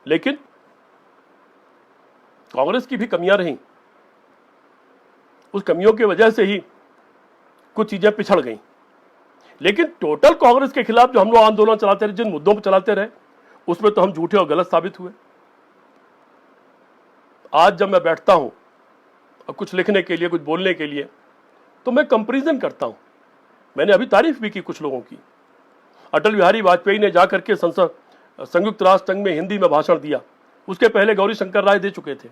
लेकिन कांग्रेस की भी कमियां रहीं। उस कमियों की वजह से ही कुछ चीजें पिछड़ गईं। लेकिन टोटल कांग्रेस के खिलाफ जो हम लोग आंदोलन चलाते रहे, जिन मुद्दों पर चलाते रहे, उसमें तो हम झूठे और गलत साबित हुए। आज जब मैं बैठता हूं और कुछ लिखने के लिए, कुछ बोलने के लिए, तो मैं कंपैरिजन करता हूं। मैंने अभी तारीफ भी की कुछ लोगों की। अटल बिहारी वाजपेयी ने जाकर के संयुक्त राष्ट्र संघ में हिंदी में भाषण दिया। उसके पहले गौरी शंकर राय दे चुके थे,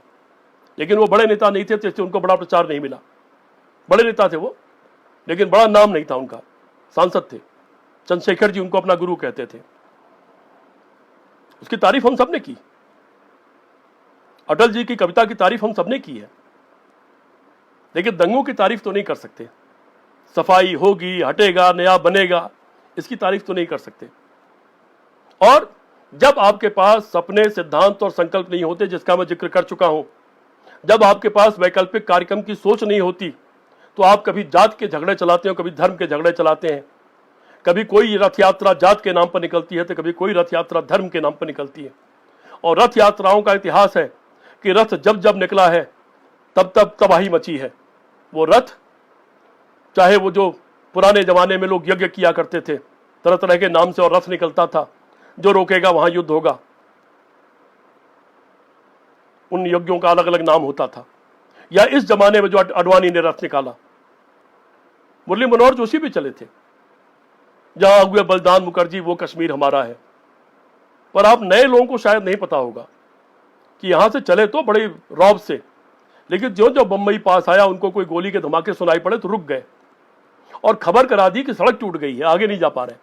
लेकिन वो बड़े नेता नहीं थे, इसलिए उनको बड़ा प्रचार नहीं मिला। बड़े नेता थे वो, लेकिन बड़ा नाम नहीं था उनका। सांसद थे, चंद्रशेखर जी उनको अपना गुरु कहते थे। उसकी तारीफ हम सबने की। अटल जी की कविता की तारीफ हम सबने की है, लेकिन दंगों की तारीफ तो नहीं कर सकते। सफाई होगी, हटेगा, नया बनेगा, इसकी तारीफ तो नहीं कर सकते। और जब आपके पास सपने, सिद्धांत और संकल्प नहीं होते, जिसका मैं जिक्र कर चुका हूं, जब आपके पास वैकल्पिक कार्यक्रम की सोच नहीं होती, तो आप कभी जात के झगड़े चलाते हो, कभी धर्म के झगड़े चलाते हैं। कभी कोई रथ यात्रा जात के नाम पर निकलती है, तो कभी कोई रथ यात्रा धर्म के नाम पर निकलती है। और रथ यात्राओं का इतिहास है कि रथ जब जब निकला है, तब तब तबाही मची है। वो रथ, चाहे वो जो पुराने जमाने में लोग यज्ञ किया करते थे तरह तरह के नाम से, और रथ निकलता था, जो रोकेगा वहां युद्ध होगा, उन यज्ञों का अलग अलग नाम होता था। या इस जमाने में जो अडवाणी ने रथ निकाला, मुरली मनोहर जोशी भी चले थे, जहां हुए बलिदान मुखर्जी, वो कश्मीर हमारा है। पर आप नए लोगों को शायद नहीं पता होगा कि यहां से चले तो बड़े रौब से, लेकिन जो जो बम्बई पास आया, उनको कोई गोली के धमाके सुनाई पड़े तो रुक गए और खबर करा दी कि सड़क टूट गई है, आगे नहीं जा पा रहे।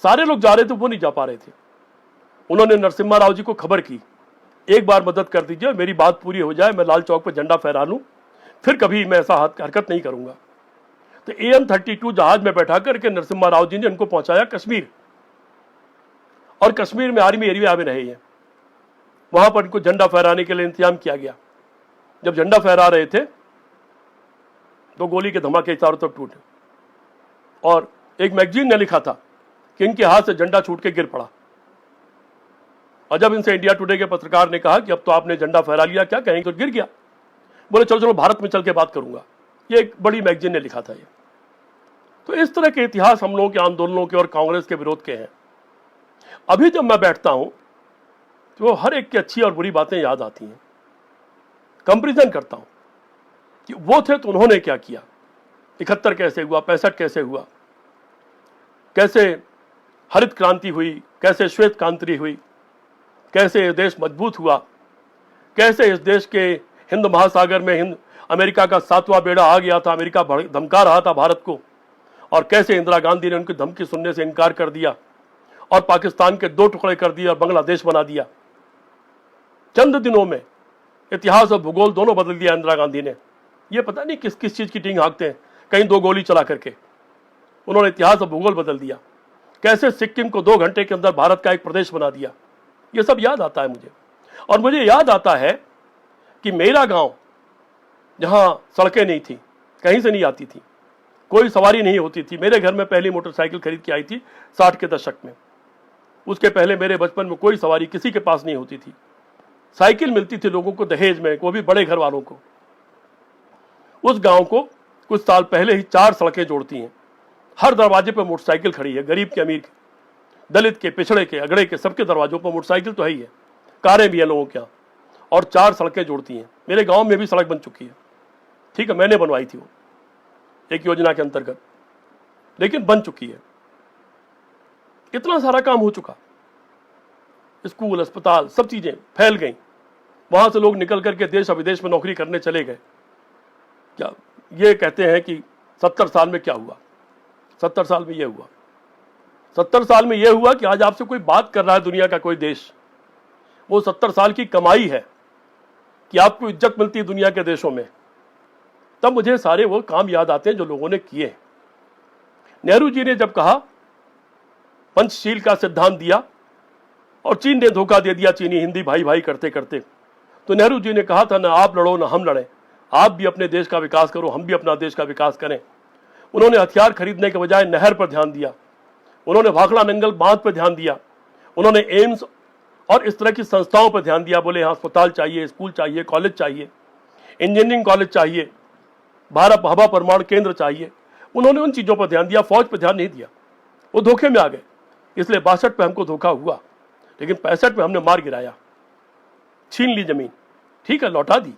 सारे लोग जा रहे थे, वो नहीं जा पा रहे थे। उन्होंने नरसिम्हा राव जी को खबर की, एक बार मदद कर दीजिए, मेरी बात पूरी हो जाए, मैं लाल चौक पर झंडा फहरा लूं, फिर कभी मैं ऐसा हरकत नहीं करूंगा। तो AM-32 जहाज में बैठा करके नरसिम्हा राव जी ने उनको पहुंचाया कश्मीर, और कश्मीर में आर्मी एरिया में रहे हैं। वहां पर उनको झंडा फहराने के लिए इंतजाम किया गया। जब झंडा फहरा रहे थे तो गोली के धमाके चारों तरफ टूटे, और एक मैगजीन ने लिखा था कि इनके हाथ से झंडा छूट के गिर पड़ा। और जब इनसे इंडिया टुडे के पत्रकार ने कहा कि अब तो आपने झंडा फहरा लिया, क्या कहेंगे, तो गिर गया। बोले चलो चलो भारत में चल के बात करूंगा। ये एक बड़ी मैगजीन ने लिखा था ये। तो इस तरह के इतिहास हम लोगों के आंदोलनों के और कांग्रेस के विरोध के हैं। अभी जब मैं बैठता हूं तो हर एक की अच्छी और बुरी बातें याद आती हैं। कंपैरिजन करता हूं कि वो थे तो उन्होंने क्या किया, 71 कैसे हुआ, 65 कैसे हुआ, कैसे हरित क्रांति हुई, कैसे श्वेत क्रांति हुई, कैसे ये देश मजबूत हुआ, कैसे इस देश के हिंद महासागर में अमेरिका का 7वां बेड़ा आ गया था, अमेरिका धमका रहा था भारत को, और कैसे इंदिरा गांधी ने उनकी धमकी सुनने से इनकार कर दिया और पाकिस्तान के 2 टुकड़े कर दिए और बांग्लादेश बना दिया। चंद दिनों में इतिहास और भूगोल दोनों बदल दिया इंदिरा गांधी ने। ये पता नहीं किस किस चीज की टींग हाँकते हैं, कहीं 2 गोली चला करके उन्होंने इतिहास और भूगोल बदल दिया। कैसे सिक्किम को 2 घंटे के अंदर भारत का एक प्रदेश बना दिया। ये सब याद आता है मुझे। और मुझे याद आता है कि मेरा गांव, जहां सड़कें नहीं थी, कहीं से नहीं आती थी, कोई सवारी नहीं होती थी। मेरे घर में पहली मोटरसाइकिल खरीद के आई थी 60 के दशक में। उसके पहले मेरे बचपन में कोई सवारी किसी के पास नहीं होती थी। साइकिल मिलती थी लोगों को दहेज में, वो भी बड़े घर वालों को। उस गांव को कुछ साल पहले ही 4 सड़कें जोड़ती हैं। हर दरवाजे पर मोटरसाइकिल खड़ी है, गरीब के, अमीर के, दलित के, पिछड़े के, अगड़े के, सबके दरवाजों पर मोटरसाइकिल तो है ही है, कारें भी है लोगों के यहाँ, और 4 सड़कें जोड़ती हैं। मेरे गांव में भी सड़क बन चुकी है, ठीक है, मैंने बनवाई थी वो एक योजना के अंतर्गत, लेकिन बन चुकी है। इतना सारा काम हो चुका। स्कूल, अस्पताल, सब चीजें फैल गई। वहां से लोग निकल करके देश और विदेश में नौकरी करने चले गए। क्या ये कहते हैं कि 70 साल में क्या हुआ? 70 साल में ये हुआ, 70 साल में ये हुआ कि आज आपसे कोई बात कर रहा है दुनिया का कोई देश, वो 70 साल की कमाई है कि आपको इज्जत मिलती है दुनिया के देशों में। तब मुझे सारे वो काम याद आते हैं जो लोगों ने किए। नेहरू जी ने जब कहा, पंचशील का सिद्धांत दिया और चीन ने धोखा दे दिया, चीनी हिंदी भाई भाई करते करते, तो नेहरू जी ने कहा था ना आप लड़ो ना हम लड़ें, आप भी अपने देश का विकास करो, हम भी अपना देश का विकास करें। उन्होंने हथियार खरीदने के बजाय नहर पर ध्यान दिया, उन्होंने भाखड़ा नंगल बांध पर ध्यान दिया, उन्होंने एम्स और इस तरह की संस्थाओं पर ध्यान दिया। बोले यहाँ अस्पताल चाहिए, स्कूल चाहिए, कॉलेज चाहिए, इंजीनियरिंग कॉलेज चाहिए, भारत हवा परमाणु केंद्र चाहिए। उन्होंने उन चीज़ों पर ध्यान दिया, फौज पर ध्यान नहीं दिया। वो धोखे में आ गए, इसलिए 62 पे हमको धोखा हुआ, लेकिन 65 में हमने मार गिराया, छीन ली जमीन। ठीक है, लौटा दी,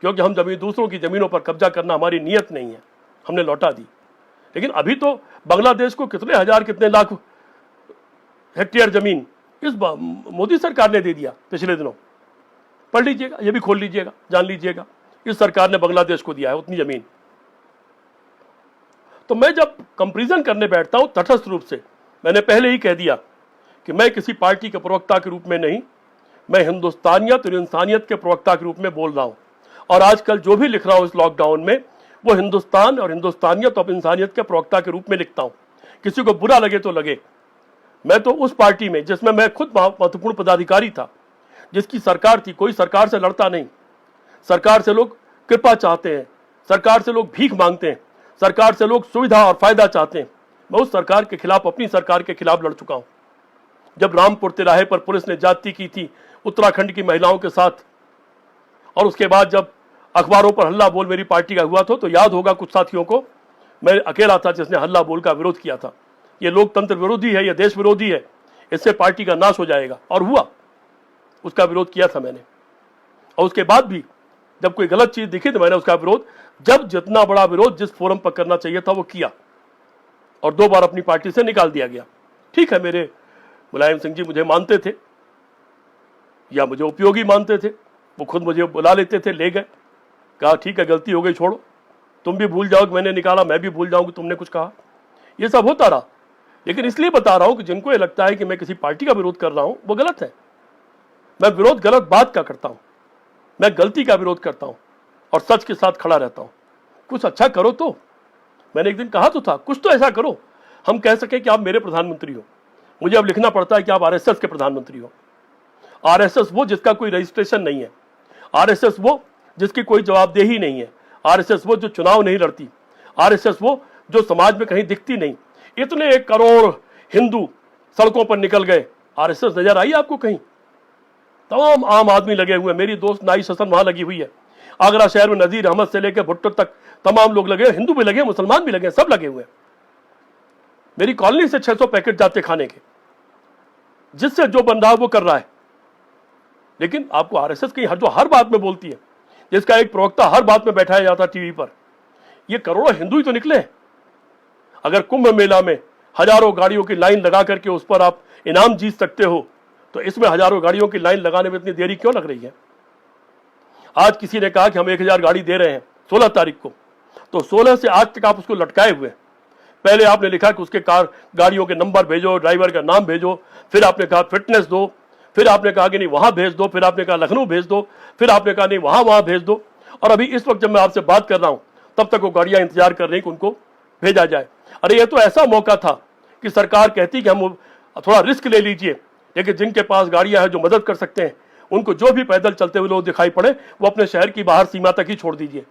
क्योंकि हम जमीन दूसरों की जमीनों पर कब्जा करना हमारी नीयत नहीं है, हमने लौटा दी। लेकिन अभी तो बांग्लादेश को कितने हजार कितने लाख हेक्टेयर जमीन इस मोदी सरकार ने दे दिया पिछले दिनों। पढ़ लीजिएगा, ये भी खोल लीजिएगा, जान लीजिएगा, इस सरकार ने बांग्लादेश को दिया है उतनी जमीन। तो मैं जब कंपैरिजन करने बैठता हूं तटस्थ रूप से, मैंने पहले ही कह दिया कि मैं किसी पार्टी के प्रवक्ता के रूप में नहीं, मैं हिंदुस्तानियत और इंसानियत के प्रवक्ता के रूप में बोल रहा हूं। और आजकल जो भी लिख रहा हूं इस लॉकडाउन में, वो हिंदुस्तान और हिंदुस्तानियत और इंसानियत के प्रवक्ता के रूप में लिखता हूं। किसी को बुरा लगे तो लगे, मैं तो उस पार्टी में जिसमें मैं खुद महत्वपूर्ण पदाधिकारी था, जिसकी सरकार थी, कोई सरकार से लड़ता नहीं, सरकार से लोग कृपा चाहते हैं, सरकार से लोग भीख मांगते हैं, सरकार से लोग सुविधा और फायदा चाहते हैं। मैं उस सरकार के खिलाफ, अपनी सरकार के खिलाफ लड़ चुका हूं। जब रामपुर तिराहे पर पुलिस ने ज्यादती की थी उत्तराखंड की महिलाओं के साथ, और उसके बाद जब अखबारों पर हल्ला बोल मेरी पार्टी का हुआ था, तो याद होगा कुछ साथियों को, मैं अकेला था जिसने हल्ला बोल का विरोध किया था। ये लोकतंत्र विरोधी है, ये देश विरोधी है, इससे पार्टी का नाश हो जाएगा, और हुआ। उसका विरोध किया था मैंने, और उसके बाद भी जब कोई गलत चीज दिखी तो मैंने उसका विरोध, जब जितना बड़ा विरोध जिस फोरम पर करना चाहिए था वो किया, और 2 बार अपनी पार्टी से निकाल दिया गया। ठीक है, मेरे मुलायम सिंह जी मुझे मानते थे या मुझे उपयोगी मानते थे, वो खुद मुझे बुला लेते थे, ले गए, कहा ठीक है गलती हो गई, छोड़ो, तुम भी भूल जाओ कि मैंने निकाला, मैं भी भूल जाऊं कि तुमने कुछ कहा। ये सब होता रहा। लेकिन इसलिए बता रहा हूं कि जिनको ये लगता है कि मैं किसी पार्टी का विरोध कर रहा हूं, वो गलत है। मैं विरोध गलत बात का करता हूं, मैं गलती का विरोध करता हूं और सच के साथ खड़ा रहता हूं। कुछ अच्छा करो तो, मैंने एक दिन कहा तो था, कुछ तो ऐसा करो हम कह सके कि आप मेरे प्रधानमंत्री हो। मुझे अब लिखना पड़ता है कि आप आरएसएस के प्रधानमंत्री हो। आरएसएस वो जिसका कोई रजिस्ट्रेशन नहीं है, आरएसएस वो जिसकी कोई जवाबदेही नहीं है, आरएसएस वो जो चुनाव नहीं लड़ती, आरएसएस वो जो समाज में कहीं दिखती नहीं। इतने 1 करोड़ हिंदू सड़कों पर निकल गए, आरएसएस नजर आई आपको कहीं? तमाम आम आदमी लगे हुए, मेरी दोस्त नाई शसन वहां लगी हुई है, आगरा शहर में नजीर अहमद से लेकर भुट्टो तक तमाम लोग लगे, हिंदू भी लगे, मुसलमान भी लगे, सब लगे हुए। मेरी कॉलोनी से 600 पैकेट जाते खाने के, जिससे जो बन रहा है वो कर रहा है। लेकिन आपको आरएसएस की जो हर बात में बोलती है, जिसका एक प्रवक्ता हर बात में बैठाया जाता टीवी पर, ये करोड़ों हिंदू ही तो निकले हैं। अगर कुंभ मेला में हजारों गाड़ियों की लाइन लगा करके उस पर आप इनाम जीत सकते हो, तो इसमें हजारों गाड़ियों की लाइन लगाने में इतनी देरी क्यों लग रही है? आज किसी ने कहा कि हम 1000 गाड़ी दे रहे हैं 16 तारीख को, तो 16 से आज तक आप उसको लटकाए हुए। पहले आपने लिखा कि उसके गाड़ियों के नंबर भेजो, ड्राइवर का नाम भेजो, फिर आपने कहा फिटनेस दो, फिर आपने कहा कि नहीं वहां भेज दो, फिर आपने कहा लखनऊ भेज दो, फिर आपने कहा नहीं वहां भेज दो, और अभी इस वक्त जब मैं आपसे बात कर रहा हूं तब तक वो गाड़ियां इंतजार कर रही कि उनको भेजा जाए। अरे ये तो ऐसा मौका था कि सरकार कहती कि हम थोड़ा रिस्क ले लीजिए, लेकिन जिनके पास गाड़ियां हैं जो मदद कर सकते हैं, उनको जो भी पैदल चलते हुए लोग दिखाई पड़े वो अपने शहर की बाहर सीमा तक ही छोड़ दीजिए,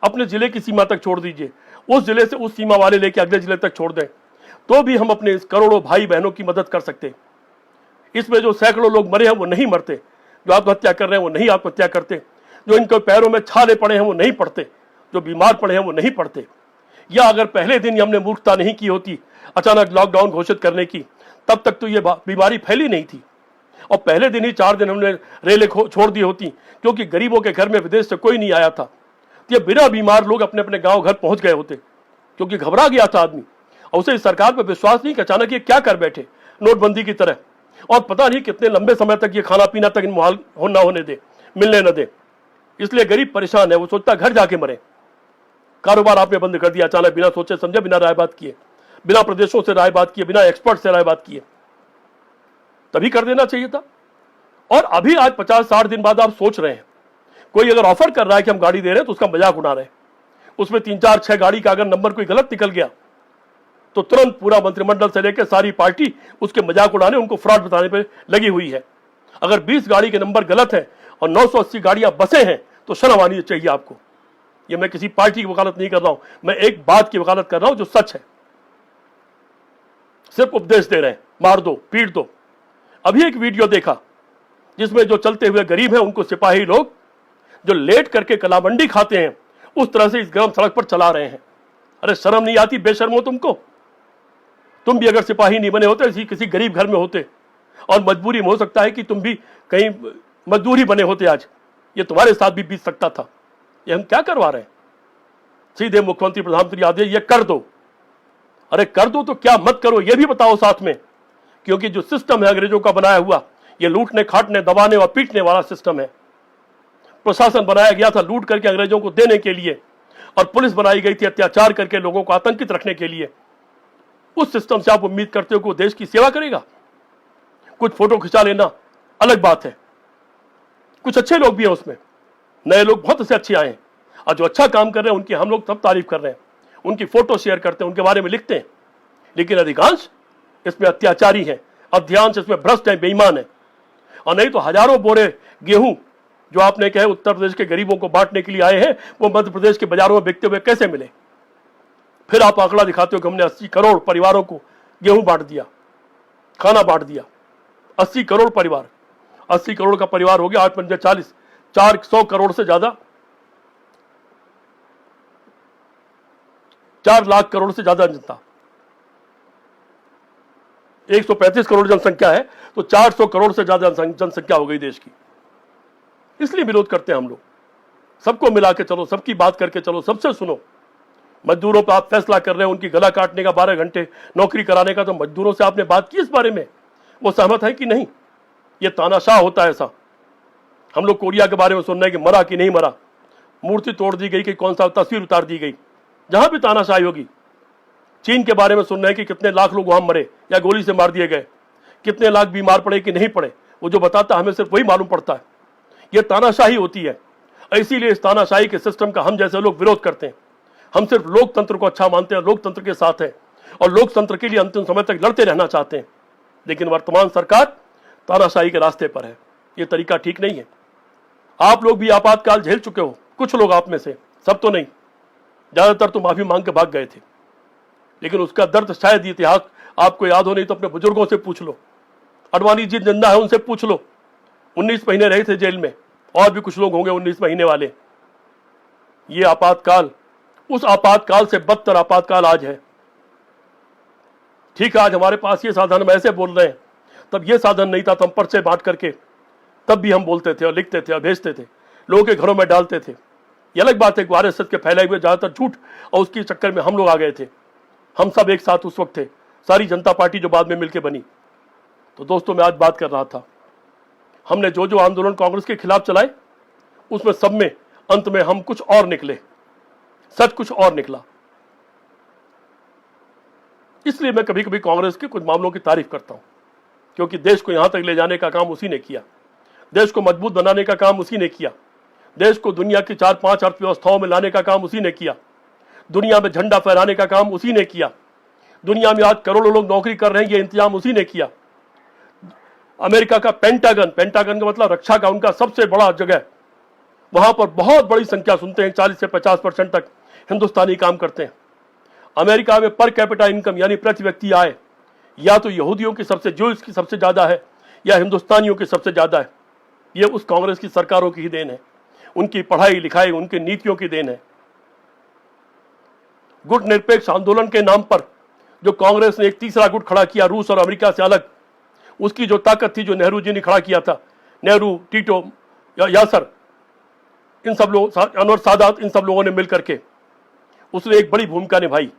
अपने जिले की सीमा तक छोड़ दीजिए, उस जिले से उस सीमा वाले लेके अगले जिले तक छोड़ दें, तो भी हम अपने इस करोड़ों भाई बहनों की मदद कर सकते हैं। इसमें जो सैकड़ों लोग मरे हैं वो नहीं मरते, जो आत्महत्या कर रहे हैं वो नहीं आत्महत्या करते, जो इनके पैरों में छाले पड़े हैं वो नहीं पड़ते, जो बीमार पड़े हैं वो नहीं पड़ते। या अगर पहले दिन ही हमने मूर्खता नहीं की होती अचानक लॉकडाउन घोषित करने की, तब तक तो ये बीमारी फैली नहीं थी, और पहले दिन ही 4 दिन हमने रेलें छोड़ दी होती, क्योंकि गरीबों के घर में विदेश से कोई नहीं आया था, तो ये बिना बीमार लोग अपने अपने गांव घर पहुंच गए होते, क्योंकि घबरा गया था आदमी। और उसे इस सरकार पर विश्वास नहीं कि अचानक ये क्या कर बैठे नोटबंदी की तरह। और पता नहीं कितने लंबे समय तक ये खाना पीना तक मुहाल ना होने दे, मिलने न दे। इसलिए गरीब परेशान है, वो सोचता घर जाके मरे। कारोबार आपने बंद कर दिया अचानक, बिना सोचे समझे, बिना राय बात किए, बिना प्रदेशों से राय बात किए, बिना एक्सपर्ट से राय बात किए। तभी कर देना चाहिए था। और अभी आज 50-60 दिन बाद आप सोच रहे हैं, कोई अगर ऑफर कर रहा है कि हम गाड़ी दे रहे हैं तो उसका मजाक उड़ा रहे हैं। उसमें 3-4-6 गाड़ी का अगर नंबर कोई गलत निकल गया तो तुरंत पूरा मंत्रिमंडल से लेकर सारी पार्टी उसके मजाक उड़ाने, उनको फ्रॉड बताने पर लगी हुई है। अगर 20 गाड़ी के नंबर गलत हैं और 980 गाड़ियां बसे हैं तो शर्म आनी चाहिए आपको। ये मैं किसी पार्टी की वकालत नहीं कर रहा हूं, मैं एक बात की वकालत कर रहा हूं जो सच है। सिर्फ उपदेश दे रहे हैं, मार दो, पीट दो। अभी एक वीडियो देखा जिसमें जो चलते हुए गरीब हैं उनको सिपाही लोग जो लेट करके कलामंडी खाते हैं उस तरह से इस गर्म सड़क पर चला रहे हैं। अरे शर्म नहीं आती? बेशर्मो तुमको। तुम भी अगर सिपाही नहीं बने होते, किसी गरीब घर में होते और मजबूरी में हो सकता है कि तुम भी कहीं मजदूरी बने होते, आज ये तुम्हारे साथ भी बीत सकता था। ये हम क्या करवा रहे हैं? सीधे मुख्यमंत्री प्रधानमंत्री आदेश, ये कर दो। अरे कर दो तो क्या, मत करो ये भी बताओ साथ में। क्योंकि जो सिस्टम है अंग्रेजों का बनाया हुआ, ये लूटने, खाटने, दबाने और पीटने वाला सिस्टम है। प्रशासन बनाया गया था लूट करके अंग्रेजों को देने के लिए, और पुलिस बनाई गई थी अत्याचार करके लोगों को आतंकित रखने के लिए। उस सिस्टम से आप उम्मीद करते हो कि वो देश की सेवा करेगा? कुछ फोटो खिंचा लेना अलग बात है, कुछ अच्छे लोग भी हैं उसमें, नए लोग बहुत से अच्छे आए हैं, और जो अच्छा काम कर रहे हैं उनकी हम लोग सब तारीफ कर रहे हैं, उनकी फोटो शेयर करते हैं, उनके बारे में लिखते हैं। लेकिन अधिकांश इसमें अत्याचारी हैं, अधिकांश इसमें भ्रष्ट हैं, बेईमान है। और नहीं तो हजारों बोरे गेहूं जो आपने कहे उत्तर प्रदेश के गरीबों को बांटने के लिए आए हैं, वो मध्य प्रदेश के बाजारों में बिकते हुए कैसे मिले? फिर आप आंकड़ा दिखाते हो कि हमने 80 करोड़ परिवारों को गेहूं बांट दिया, खाना बांट दिया। 80 करोड़ परिवार, 80 करोड़ का परिवार हो गया 8 पंजे 40, 400 करोड़ से ज्यादा, 4 लाख करोड़ से ज्यादा जनता, 135 करोड़ जनसंख्या है, तो 400 करोड़ से ज्यादा जनसंख्या हो गई देश की। इसलिए विरोध करते हैं हम लोग। सबको मिला के चलो, सबकी बात करके चलो, सबसे सुनो। मजदूरों पर आप फैसला कर रहे हो उनकी गला काटने का, 12 घंटे नौकरी कराने का, तो मजदूरों से आपने बात की इस बारे में? वो सहमत है कि नहीं? ये तानाशाह होता है ऐसा। हम लोग कोरिया के बारे में सुन रहे हैं कि मरा कि नहीं मरा, मूर्ति तोड़ दी गई कि कौन सा तस्वीर उतार दी गई, जहां भी तानाशाही होगी। चीन के बारे में सुन रहे हैं कि कितने लाख लोग वहां मरे या गोली से मार दिए गए, कितने लाख बीमार पड़े कि नहीं पड़े, वो जो बताता हमें सिर्फ वही मालूम पड़ता है। ये तानाशाही होती है। इसीलिए इस तानाशाही के सिस्टम का हम जैसे लोग विरोध करते हैं। हम सिर्फ लोकतंत्र को अच्छा मानते हैं, लोकतंत्र के साथ हैं और लोकतंत्र के लिए अंतिम समय तक लड़ते रहना चाहते हैं। लेकिन वर्तमान सरकार तानाशाही के रास्ते पर है। ये तरीका ठीक नहीं है। आप लोग भी आपातकाल झेल चुके हो, कुछ लोग आप में से, सब तो नहीं, ज्यादातर तो माफी मांग के भाग गए थे। लेकिन उसका दर्द शायद इतिहास आपको याद हो, नहीं तो अपने बुजुर्गों से पूछ लो, अडवाणी जी जिंदा है उनसे पूछ लो, 19 महीने रहे थे जेल में, और भी कुछ लोग होंगे 19 महीने वाले। ये आपातकाल उस आपातकाल से बदतर आपातकाल आज है। ठीक है, आज हमारे पास ये साधन, हम ऐसे बोल रहे हैं, तब ये साधन नहीं था, तो हम पर्चे बांट करके तब भी हम बोलते थे और लिखते थे और भेजते थे, लोगों के घरों में डालते थे। ये अलग बात है कि आरएसएस के फैलाए हुए ज्यादातर झूठ और उसके चक्कर में हम लोग आ गए थे। हम सब एक साथ उस वक्त थे, सारी जनता पार्टी जो बाद में मिलकर बनी। तो दोस्तों, मैं आज बात कर रहा था, हमने जो जो आंदोलन कांग्रेस के खिलाफ चलाए, उसमें सब में अंत में हम कुछ और निकले, सच कुछ और निकला। इसलिए मैं कभी कभी कांग्रेस के कुछ मामलों की तारीफ करता हूं, क्योंकि देश को यहां तक ले जाने का काम उसी ने किया, देश को मजबूत बनाने का काम उसी ने किया, देश को दुनिया की 4-5 अर्थव्यवस्थाओं में लाने का काम उसी ने किया, दुनिया में झंडा फहराने का काम उसी ने किया, दुनिया में आज करोड़ों लोग नौकरी कर रहे हैं, ये इंतजाम उसी ने किया। अमेरिका का पेंटागन का मतलब रक्षा का उनका सबसे बड़ा जगह, वहां पर बहुत बड़ी संख्या सुनते हैं, 40 से 50% तक हिंदुस्तानी काम करते हैं। अमेरिका में पर कैपिटा इनकम यानी प्रति व्यक्ति आय या तो यहूदियों की सबसे, ज्यूज की सबसे ज्यादा है या हिंदुस्तानियों की सबसे ज्यादा है। यह उस कांग्रेस की सरकारों की ही देन है, उनकी पढ़ाई लिखाई, उनकी नीतियों की देन है। गुट निरपेक्ष आंदोलन के नाम पर जो कांग्रेस ने एक तीसरा गुट खड़ा किया, रूस और अमेरिका से अलग, उसकी जो ताकत थी, जो नेहरू जी ने खड़ा किया था, नेहरू, टीटो, यासर, इन सब लोग, अनवर सादात, इन सब लोगों ने मिलकर के उसने एक बड़ी भूमिका निभाई।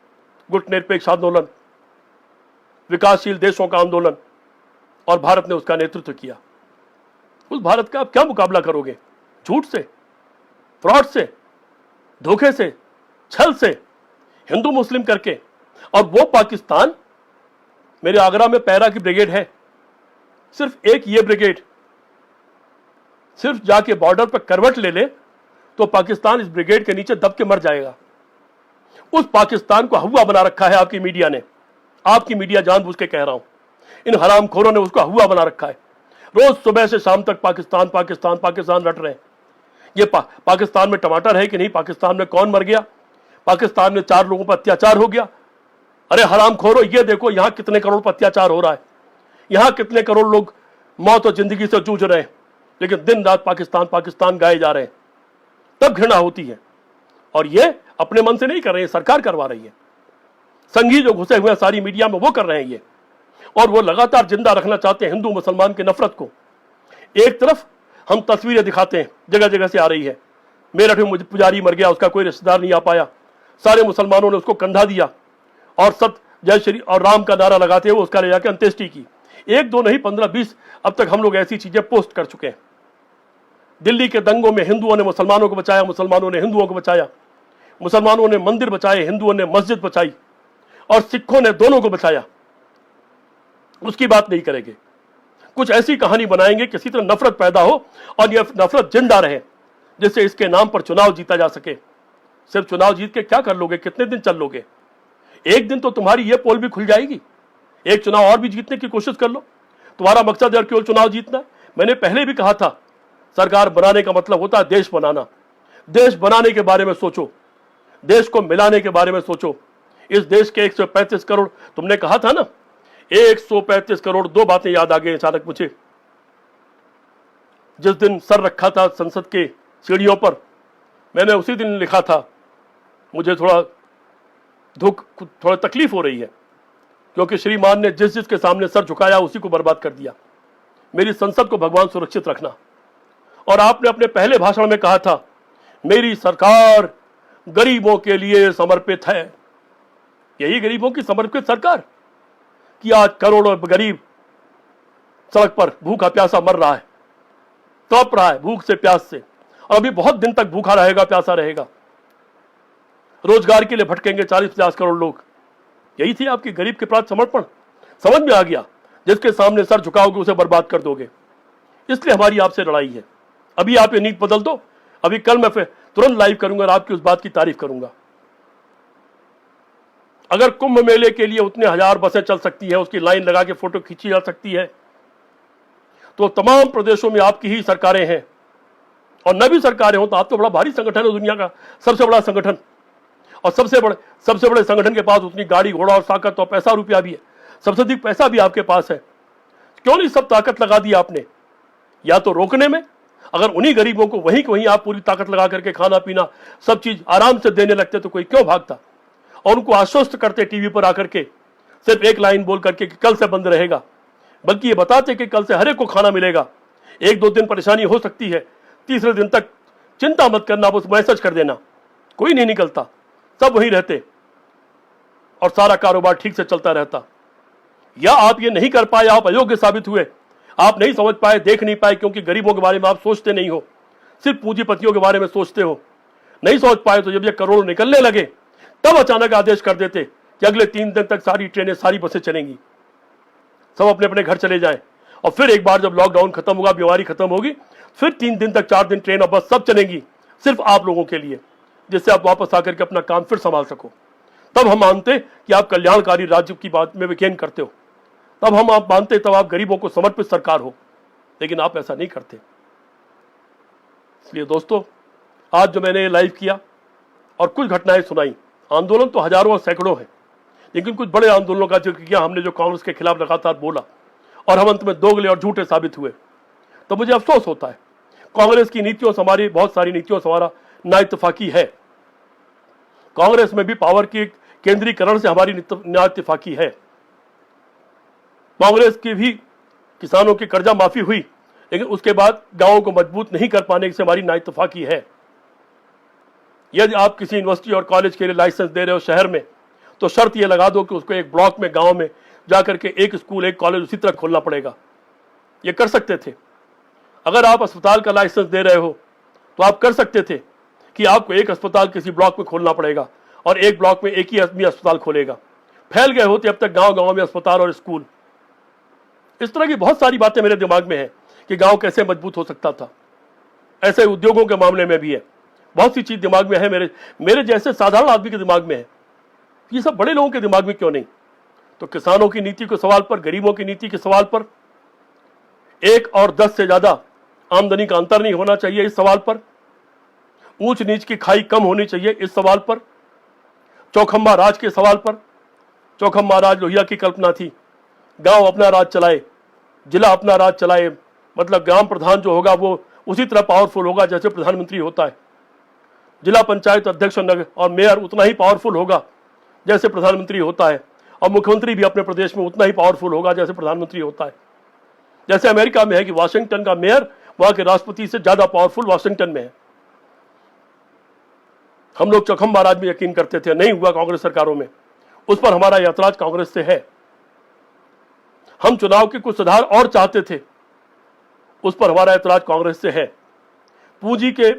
गुट निरपेक्ष आंदोलन, विकासशील देशों का आंदोलन, और भारत ने उसका नेतृत्व किया। उस भारत का आप क्या मुकाबला करोगे? झूठ से, फ्रॉड से, धोखे से, छल से, हिंदू मुस्लिम करके। और वो पाकिस्तान, मेरे आगरा में पैरा की ब्रिगेड है, सिर्फ एक ये ब्रिगेड सिर्फ जाके बॉर्डर पर करवट ले ले तो पाकिस्तान इस ब्रिगेड के नीचे दब के मर जाएगा। उस पाकिस्तान को हुआ बना रखा है आपकी मीडिया ने। आपकी मीडिया जानबूझ के कह रहा हूं, इन हरामखोरों ने उसको हुआ बना रखा है। रोज सुबह से शाम तक पाकिस्तान पाकिस्तान पाकिस्तान रट रहे हैं। ये पाकिस्तान में टमाटर है कि नहीं? पाकिस्तान में कौन मर गया? पाकिस्तान में 4 लोगों पर अत्याचार हो गया। अरे हरामखोरों, ये देखो यहां कितने करोड़ पर अत्याचार हो रहा है, यहां कितने करोड़ लोग मौत और जिंदगी से जूझ रहे हैं, लेकिन दिन रात पाकिस्तान पाकिस्तान गाए जा रहे हैं। तब घृणा होती है। और ये अपने मन से नहीं कर रहे हैं, सरकार करवा रही है। संघी जो घुसे हुए हैं सारी मीडिया में वो कर रहे हैं ये। और वो लगातार जिंदा रखना चाहते हैं हिंदू मुसलमान की नफरत को। एक तरफ हम तस्वीरें दिखाते हैं, जगह जगह से आ रही है, मेरठ में पुजारी मर गया, उसका कोई रिश्तेदार नहीं आ पाया, सारे मुसलमानों ने उसको कंधा दिया और सब जय श्री और राम का नारा लगाते हुए उसका ले जाकर अंत्येष्टि की। 1 2 नहीं 15 20 अब तक हम लोग ऐसी चीजें पोस्ट कर चुके हैं। दिल्ली के दंगों में हिंदुओं ने मुसलमानों को बचाया, मुसलमानों ने हिंदुओं को बचाया, मुसलमानों ने मंदिर बचाए, हिंदुओं ने मस्जिद बचाई और सिखों ने दोनों को बचाया। उसकी बात नहीं करेंगे। कुछ ऐसी कहानी बनाएंगे किसी तरह नफरत पैदा हो और यह नफरत जिंदा रहे, जिससे इसके नाम पर चुनाव जीता जा सके। सिर्फ चुनाव जीत के क्या कर लोगे? कितने दिन चल लोगे? एक दिन तो तुम्हारी यह पोल भी खुल जाएगी। एक चुनाव और भी जीतने की कोशिश कर लो। तुम्हारा मकसद है केवल चुनाव जीतना। मैंने पहले भी कहा था, सरकार बनाने का मतलब होता है देश बनाना। देश बनाने के बारे में सोचो, देश को मिलाने के बारे में सोचो। इस देश के 135 करोड़, तुमने कहा था ना 135 करोड़, 2 बातें याद आ गई अचानक मुझे। जिस दिन सर रखा था संसद के सीढ़ियों पर, मैंने उसी दिन लिखा था, मुझे थोड़ा तकलीफ हो रही है क्योंकि श्रीमान ने जिस जिसके सामने सर झुकाया उसी को बर्बाद कर दिया। मेरी संसद को भगवान सुरक्षित रखना। और आपने अपने पहले भाषण में कहा था, मेरी सरकार गरीबों के लिए समर्पित है। यही गरीबों की समर्पित सरकार कि आज करोड़ों गरीब सड़क पर भूखा प्यासा मर रहा है, तड़प रहा है भूख से प्यास से, और अभी बहुत दिन तक भूखा रहेगा, प्यासा रहेगा। रोजगार के लिए भटकेंगे 40-50 करोड़ लोग। यही थी आपकी गरीब के प्रति समर्पण। समझ में आ गया, जिसके सामने सर झुकाओगे उसे बर्बाद कर दोगे। इसलिए हमारी आपसे लड़ाई है। अभी आप ये नीति बदल दो, अभी कल मैं फिर तुरंत लाइव करूंगा और आपकी उस बात की तारीफ करूंगा। अगर कुंभ मेले के लिए उतने 1000 बसें चल सकती है, उसकी लाइन लगा के फोटो खींची जा सकती है, तो तमाम प्रदेशों में आपकी ही सरकारें हैं। और न भी सरकारें हो तो आप तो बड़ा भारी संगठन है, दुनिया का सबसे बड़ा संगठन, और सबसे बड़े संगठन के पास उतनी गाड़ी घोड़ा और ताकत और पैसा रुपया भी है, सबसे अधिक पैसा भी आपके पास है। क्यों नहीं सब ताकत लगा दी आपने? या तो रोकने में, अगर उन्हीं गरीबों को वहीं वहीं आप पूरी ताकत लगा करके खाना पीना सब चीज आराम से देने लगते तो कोई क्यों भागता? और उनको आश्वस्त करते टीवी पर आकर के, सिर्फ एक लाइन बोल करके कि कल से बंद रहेगा, बल्कि ये बताते कि कल से हर एक को खाना मिलेगा। 1-2 दिन परेशानी हो सकती है, तीसरे दिन तक चिंता मत करना, बस मैसेज कर देना, कोई नहीं निकलता, सब वहीं रहते और सारा कारोबार ठीक से चलता रहता। या आप ये नहीं कर पाए, आप अयोग्य साबित हुए, आप नहीं समझ पाए, देख नहीं पाए, क्योंकि गरीबों के बारे में आप सोचते नहीं हो, सिर्फ पूंजीपतियों के बारे में सोचते हो। नहीं सोच पाए तो जब ये करोड़ निकलने लगे तब अचानक आदेश कर देते कि अगले 3 दिन तक सारी ट्रेनें, सारी बसें चलेंगी, सब अपने अपने घर चले जाएं। और फिर एक बार जब लॉकडाउन खत्म होगा, बीमारी खत्म होगी, फिर 3 दिन तक 4 दिन ट्रेन और बस सब चलेंगी, सिर्फ आप लोगों के लिए, जिससे आप वापस आकर के अपना काम फिर संभाल सको। तब हम मानते कि आप कल्याणकारी राज्य की बात में यकीन करते हो, तब हम आप मानते, तब आप गरीबों को समर्पित सरकार हो, लेकिन आप ऐसा नहीं करते। इसलिए दोस्तों, आज जो मैंने लाइव किया और कुछ घटनाएं सुनाई, आंदोलन तो हजारों और सैकड़ों हैं, लेकिन कुछ बड़े आंदोलनों का जिक्र किया हमने, जो कांग्रेस के खिलाफ लगातार बोला और हम अंत में दोगले और झूठे साबित हुए, तो मुझे अफसोस होता है। कांग्रेस की नीतियों से, हमारी बहुत सारी नीतियों से हमारा नाइत्तेफाकी है। कांग्रेस में भी पावर की केंद्रीकरण से हमारी नाइत्तेफाकी है। कांग्रेस की भी किसानों की कर्जा माफी हुई, लेकिन उसके बाद गांवों को मजबूत नहीं कर पाने से हमारी नाइत्तेफाकी है। यदि आप किसी यूनिवर्सिटी और कॉलेज के लिए लाइसेंस दे रहे हो शहर में, तो शर्त यह लगा दो कि उसको एक ब्लॉक में, गांव में जाकर के एक स्कूल, एक कॉलेज उसी तरह खोलना पड़ेगा। ये कर सकते थे। अगर आप अस्पताल का लाइसेंस दे रहे हो तो आप कर सकते थे कि आपको एक अस्पताल किसी ब्लॉक में खोलना पड़ेगा और एक ब्लॉक में एक ही आदमी अस्पताल खोलेगा। फैल गए होते अब तक गांव गांव में अस्पताल और स्कूल। इस तरह की बहुत सारी बातें मेरे दिमाग में है कि गांव कैसे मजबूत हो सकता था। ऐसे उद्योगों के मामले में भी है, बहुत सी चीज दिमाग में है, मेरे जैसे साधारण आदमी के दिमाग में है। ये सब बड़े लोगों के दिमाग में क्यों नहीं? तो किसानों की नीति के सवाल पर, गरीबों की नीति के सवाल पर, 1 और 10 से ज्यादा आमदनी का अंतर नहीं होना चाहिए इस सवाल पर, ऊंच नीच की खाई कम होनी चाहिए इस सवाल पर, चौखंबा राज के सवाल पर। चौखंबा राज लोहिया की कल्पना थी, गांव अपना राज चलाए, जिला अपना राज चलाए, मतलब ग्राम प्रधान जो होगा वो उसी तरह पावरफुल होगा जैसे प्रधानमंत्री होता है। जिला पंचायत अध्यक्ष और मेयर उतना ही पावरफुल होगा जैसे प्रधानमंत्री होता है, और मुख्यमंत्री भी अपने प्रदेश में उतना ही पावरफुल होगा जैसे प्रधानमंत्री होता है। जैसे अमेरिका में है कि वाशिंगटन का मेयर वहां के राष्ट्रपति से ज्यादा पावरफुल वाशिंगटन में है। हम लोग चौखंबा राज में यकीन करते थे, नहीं हुआ कांग्रेस सरकारों में। उस पर हमारा ऐतराज कांग्रेस से है। हम चुनाव के कुछ सुधार और चाहते थे, उस पर हमारा ऐतराज कांग्रेस से है। पूंजी के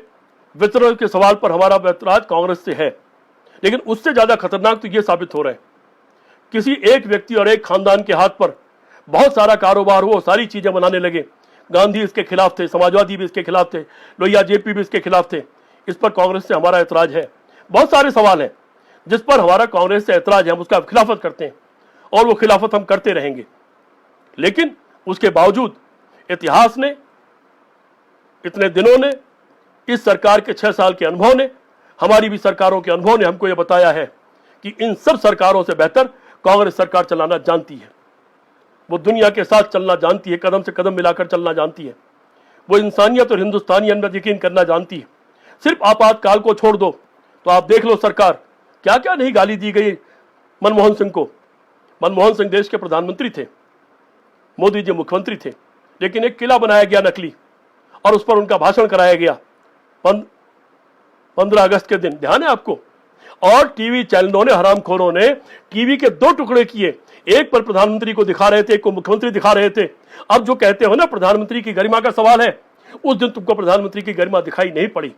वितरण के सवाल पर हमारा ऐतराज कांग्रेस से है। लेकिन उससे ज्यादा खतरनाक तो यह साबित हो रहा है, किसी एक व्यक्ति और एक खानदान के हाथ पर बहुत सारा कारोबार हो, सारी चीजें बनाने लगे। गांधी इसके खिलाफ थे, समाजवादी भी इसके खिलाफ थे, लोहिया जेपी भी इसके खिलाफ थे। इस पर कांग्रेस से हमारा ऐतराज है। बहुत सारे सवाल हैं जिस पर हमारा कांग्रेस से ऐतराज है, हम उसका खिलाफत करते हैं और वो खिलाफत हम करते रहेंगे। लेकिन उसके बावजूद इतिहास ने, इतने दिनों ने, इस सरकार के 6 साल के अनुभव ने, हमारी भी सरकारों के अनुभव ने हमको यह बताया है कि इन सब सरकारों से बेहतर कांग्रेस सरकार चलाना जानती है। वो दुनिया के साथ चलना जानती है, कदम से कदम मिलाकर चलना जानती है। वो इंसानियत और हिंदुस्तानियत में यकीन करना जानती है। सिर्फ आपातकाल को छोड़ दो तो आप देख लो सरकार क्या क्या नहीं गाली दी गई मनमोहन सिंह को। मनमोहन सिंह देश के प्रधानमंत्री थे, मोदी जी मुख्यमंत्री थे, लेकिन एक किला बनाया गया नकली और उस पर उनका भाषण कराया गया 15 अगस्त के दिन, ध्यान है आपको। और टीवी चैनलों ने, हरामखोरों ने टीवी के 2 टुकड़े किए, एक पर प्रधानमंत्री को दिखा रहे थे, एक को मुख्यमंत्री दिखा रहे थे। अब जो कहते हो ना प्रधानमंत्री की गरिमा का सवाल है, उस दिन तुमको प्रधानमंत्री की गरिमा दिखाई नहीं पड़ी।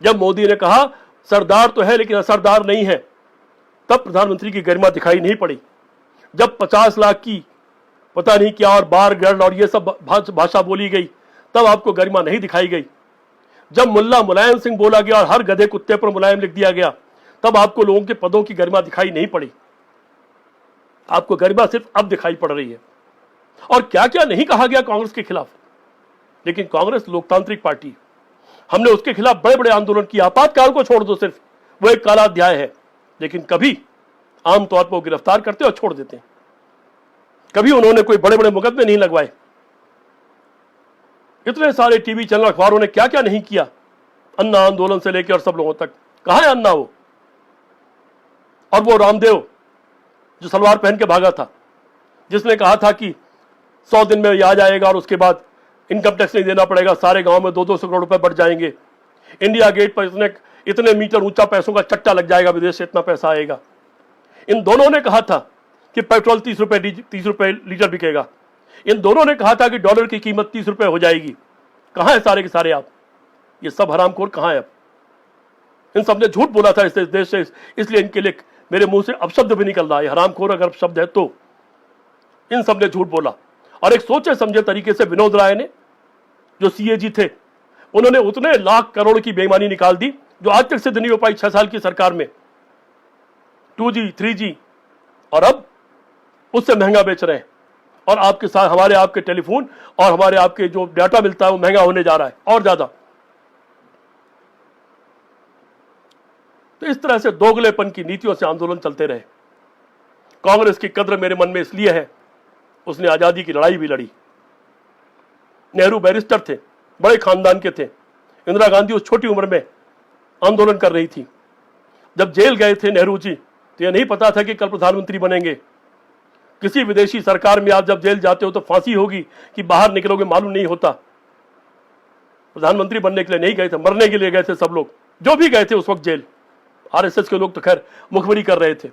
जब मोदी ने कहा सरदार तो है लेकिन असरदार नहीं है, तब प्रधानमंत्री की गरिमा दिखाई नहीं पड़ी। जब 50 लाख की पता नहीं क्या और बार गर्ल और ये सब भाषा बोली गई, तब आपको गरिमा नहीं दिखाई गई। जब मुल्ला मुलायम सिंह बोला गया और हर गधे कुत्ते पर मुलायम लिख दिया गया, तब आपको लोगों के पदों की गरिमा दिखाई नहीं पड़ी। आपको गरिमा सिर्फ अब दिखाई पड़ रही है। और क्या क्या नहीं कहा गया कांग्रेस के खिलाफ। लेकिन कांग्रेस लोकतांत्रिक पार्टी, हमने उसके खिलाफ बड़े बड़े आंदोलन किए। आपातकाल को छोड़ दो, सिर्फ वो एक काला अध्याय है, लेकिन कभी आमतौर पर वो गिरफ्तार करते और छोड़ देते हैं। कभी उन्होंने कोई बड़े बड़े मुकदमे नहीं लगवाए। इतने सारे टीवी चैनल, अखबारों ने क्या क्या नहीं किया, अन्ना आंदोलन से लेकर और सब लोगों तक। कहां है अन्ना वो? और वो रामदेव जो सलवार पहन के भागा था, जिसने कहा था कि 100 दिन में ये आ जाएगा और उसके बाद इनकम टैक्स नहीं देना पड़ेगा, सारे गांव में 200-200 करोड़ रुपए बढ़ जाएंगे, इंडिया गेट पर इतने मीटर ऊंचा पैसों का चट्टा लग जाएगा, विदेश से इतना पैसा आएगा। इन दोनों ने कहा था कि पेट्रोल 30 रुपए लीटर बिकेगा। इन दोनों ने कहा था कि डॉलर की कीमत 30 रुपए हो जाएगी। कहां है सारे के सारे आप? ये सब हरामखोर कहां है अब? इन सब ने झूठ बोला था इस देश से, इसलिए इनके लिए मेरे मुंह से अपशब्द भी निकल रहा है। हरामखोर अगर शब्द है तो इन सब ने झूठ बोला। और एक सोचे समझे तरीके से विनोद राय ने, जो सीएजी थे, उन्होंने उतने लाख करोड़ की बेईमानी निकाल दी जो आज तक सिद्ध नहीं हो पाई 6 साल की सरकार में। 2G 3G, और अब उससे महंगा बेच रहे हैं। और आपके साथ हमारे आपके टेलीफोन और हमारे आपके जो डाटा मिलता है वो महंगा होने जा रहा है और ज्यादा। तो इस तरह से दोगलेपन की नीतियों से आंदोलन चलते रहे। कांग्रेस की कद्र मेरे मन में इसलिए है, उसने आजादी की लड़ाई भी लड़ी। नेहरू बैरिस्टर थे, बड़े खानदान के थे। इंदिरा गांधी उस छोटी उम्र में आंदोलन कर रही थी। जब जेल गए थे नेहरू जी, तो यह नहीं पता था कि कल प्रधानमंत्री बनेंगे। किसी विदेशी सरकार में आप जब जेल जाते हो तो फांसी होगी कि बाहर निकलोगे मालूम नहीं होता। प्रधानमंत्री बनने के लिए नहीं गए थे, मरने के लिए गए थे सब लोग, जो भी गए थे उस वक्त जेल। आरएसएस के लोग तो खैर मुखबिरी कर रहे थे,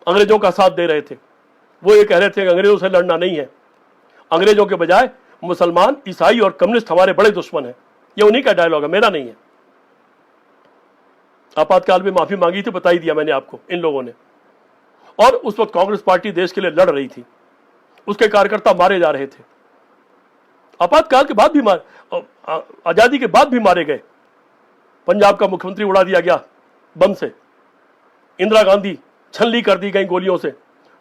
अंग्रेजों का साथ दे रहे थे। वो ये कह रहे थे कि अंग्रेजों से लड़ना नहीं है। अंग्रेजों के बजाय मुसलमान, ईसाई और कम्युनिस्ट हमारे बड़े दुश्मन हैं। ये उन्हीं का डायलॉग है, मेरा नहीं है। आपातकाल में माफी मांगी थी, बता ही दिया मैंने आपको, इन लोगों ने। और उस वक्त कांग्रेस पार्टी देश के लिए लड़ रही थी, उसके कार्यकर्ता मारे जा रहे थे। आपातकाल के बाद भी आजादी के बाद भी मारे गए। पंजाब का मुख्यमंत्री उड़ा दिया गया बम से, इंदिरा गांधी छलनी कर दी गई गोलियों से।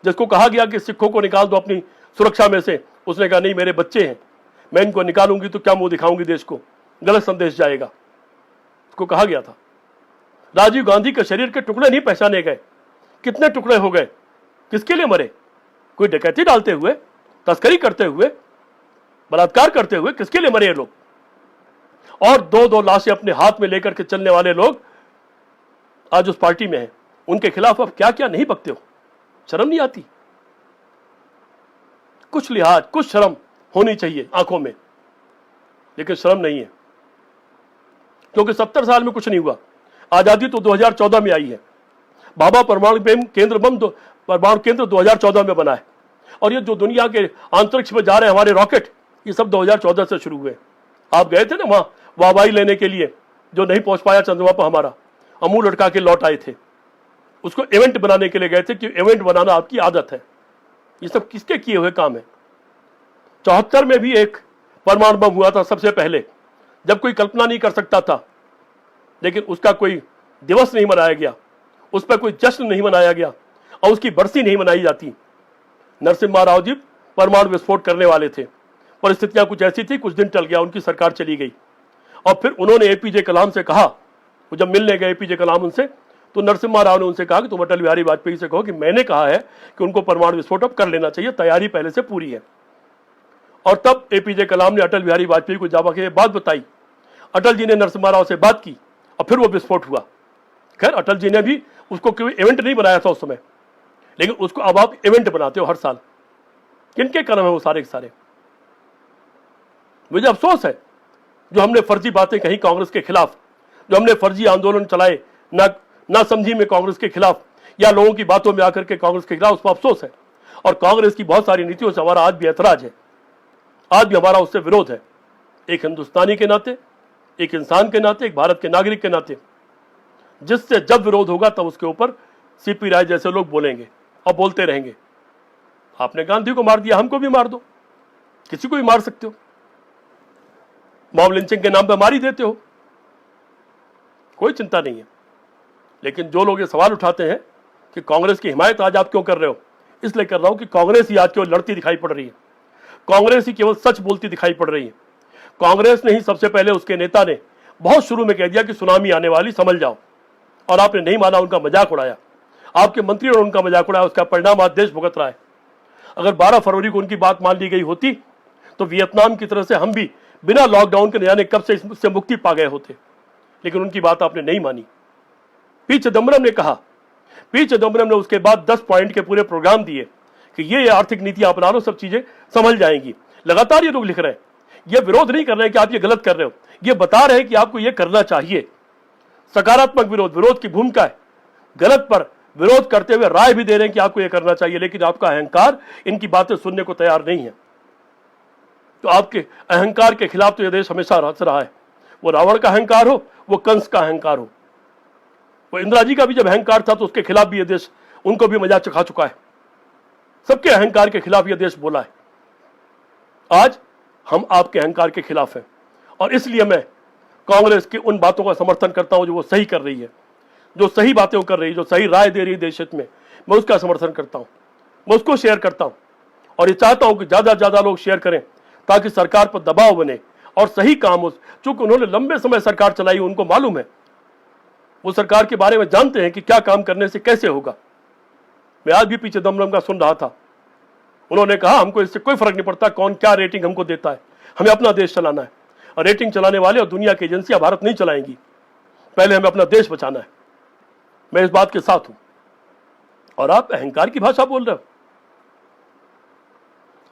जिसको कहा गया कि सिखों को निकाल दो अपनी सुरक्षा में से, उसने कहा नहीं, मेरे बच्चे हैं, मैं इनको निकालूंगी तो क्या मुंह दिखाऊंगी देश को, गलत संदेश जाएगा, उसको कहा गया था। राजीव गांधी के शरीर के टुकड़े नहीं पहचाने गए, कितने टुकड़े हो गए, किसके लिए मरे? कोई डकैती डालते हुए, तस्करी करते हुए, बलात्कार करते हुए, किसके लिए मरे ये लोग? और दो दो लाशें अपने हाथ में लेकर के चलने वाले लोग आज उस पार्टी में हैं। उनके खिलाफ अब क्या क्या नहीं बकते हो, शर्म नहीं आती? कुछ लिहाज, कुछ शर्म होनी चाहिए आंखों में, लेकिन शर्म नहीं है। क्योंकि 70 साल में कुछ नहीं हुआ। आजादी तो 2014 में आई है। भाभा परमाणु परमाणु केंद्र 2014 में बना है। और ये जो दुनिया के अंतरिक्ष में जा रहे हैं हमारे रॉकेट, ये सब 2014 से शुरू हुए। आप गए थे ना वहां वाहवाही लेने के लिए, जो नहीं पहुंच पाया चंद्रमा पर हमारा, अमूल लटका के लौट आए थे। उसको इवेंट बनाने के लिए गए थे कि इवेंट बनाना आपकी आदत है। ये सब किसके किए हुए काम है? 74 में भी एक परमाणु बम हुआ था सबसे पहले, जब कोई कल्पना नहीं कर सकता था, लेकिन उसका कोई दिवस नहीं मनाया गया, उस पर कोई जश्न नहीं मनाया गया और उसकी बरसी नहीं मनाई जाती। नरसिम्हा राव जी परमाणु विस्फोट करने वाले थे, परिस्थितियां कुछ ऐसी थी, कुछ दिन टल गया, उनकी सरकार चली गई। और फिर उन्होंने एपीजे कलाम से कहा, वो जब मिलने गए एपीजे कलाम उनसे, तो नरसिम्हा राव ने उनसे कहा कि तुम अटल बिहारी वाजपेयी से कहो कि मैंने कहा है कि उनको परमाणु विस्फोट अब कर लेना चाहिए, तैयारी पहले से पूरी है। और तब एपीजे कलाम ने अटल बिहारी वाजपेयी को जावा के बात बताई। अटल जी ने नरसिम्हा राव से बात की और फिर वो विस्फोट हुआ। खैर, अटल जी ने भी उसको कोई इवेंट नहीं बनाया था उस समय, लेकिन उसको अब आप इवेंट बनाते हो हर साल। किनके कर्म है वो सारे के सारे? मुझे अफसोस है जो हमने फर्जी बातें कही कांग्रेस के खिलाफ, जो हमने फर्जी आंदोलन चलाए ना समझी में कांग्रेस के खिलाफ, या लोगों की बातों में आकर के कांग्रेस के खिलाफ, उस पर अफसोस है। और कांग्रेस की बहुत सारी नीतियों से हमारा आज भी ऐतराज है, आज भी हमारा उससे विरोध है। एक हिंदुस्तानी के नाते, एक इंसान के नाते, एक भारत के नागरिक के नाते, जिससे जब विरोध होगा तब उसके ऊपर सीपी राय जैसे लोग बोलेंगे और बोलते रहेंगे। आपने गांधी को मार दिया, हमको भी मार दो, किसी को भी मार सकते हो, मॉब लिंचिंग के नाम पर मार ही देते हो, कोई चिंता नहीं है। लेकिन जो लोग ये सवाल उठाते हैं कि कांग्रेस की हिमायत आज आप क्यों कर रहे हो, इसलिए कर रहा हूं कि कांग्रेस ही आज केवल लड़ती दिखाई पड़ रही है, कांग्रेस ही केवल सच बोलती दिखाई पड़ रही है। कांग्रेस ने ही सबसे पहले, उसके नेता ने बहुत शुरू में कह दिया कि सुनामी आने वाली, समझ जाओ, और आपने नहीं माना, उनका मजाक उड़ाया, आपके मंत्रियों ने उनका मजाक उड़ाया। उसका परिणाम आज देश भुगत रहा है। अगर 12 फरवरी को उनकी बात मान ली गई होती तो वियतनाम की तरह से हम भी बिना लॉकडाउन के न जाने कब से इससे मुक्ति पा गए होते, लेकिन उनकी बात आपने नहीं मानी। पी चिदम्बरम ने कहा, पी चिदम्बरम ने उसके बाद 10 पॉइंट के पूरे प्रोग्राम दिए कि ये आर्थिक नीतियां अपना लो, सब चीजें संभल जाएंगी। लगातार ये लोग लिख रहे हैं, ये विरोध नहीं कर रहे हैं कि आप ये गलत कर रहे हो, ये बता रहे हैं कि आपको ये करना चाहिए। सकारात्मक विरोध, विरोध की भूमिका है, गलत पर विरोध करते हुए राय भी दे रहे हैं कि आपको ये करना चाहिए, लेकिन आपका अहंकार इनकी बातें सुनने को तैयार नहीं है। तो आपके अहंकार के खिलाफ तो यह देश हमेशा हंस रहा है। वो रावण का अहंकार हो, वो कंस का अहंकार हो, वो इंदिरा जी का भी जब अहंकार था तो उसके खिलाफ भी यह देश, उनको भी मजा चखा चुका है। सबके अहंकार के खिलाफ यह देश बोला है। आज हम आपके अहंकार के खिलाफ हैं, और इसलिए मैं कांग्रेस की उन बातों का समर्थन करता हूं जो वो सही कर रही है, जो सही बातें कर रही है, जो सही राय दे रही है देश हित में, मैं उसका समर्थन करता हूं, मैं उसको शेयर करता हूं। और ये चाहता हूं कि ज्यादा से ज्यादा लोग शेयर करें ताकि सरकार पर दबाव बने और सही काम हो। चूंकि उन्होंने लंबे समय सरकार चलाई, उनको मालूम है, वो सरकार के बारे में जानते हैं कि क्या काम करने से कैसे होगा। मैं आज भी पी चिदम्बरम का सुन रहा था, उन्होंने कहा हमको इससे कोई फर्क नहीं पड़ता कौन क्या रेटिंग हमको देता है, हमें अपना देश चलाना है, और रेटिंग चलाने वाले और दुनिया की एजेंसियां भारत नहीं चलाएंगी, पहले हमें अपना देश बचाना है। मैं इस बात के साथ हूं। और आप अहंकार की भाषा बोल रहे हो।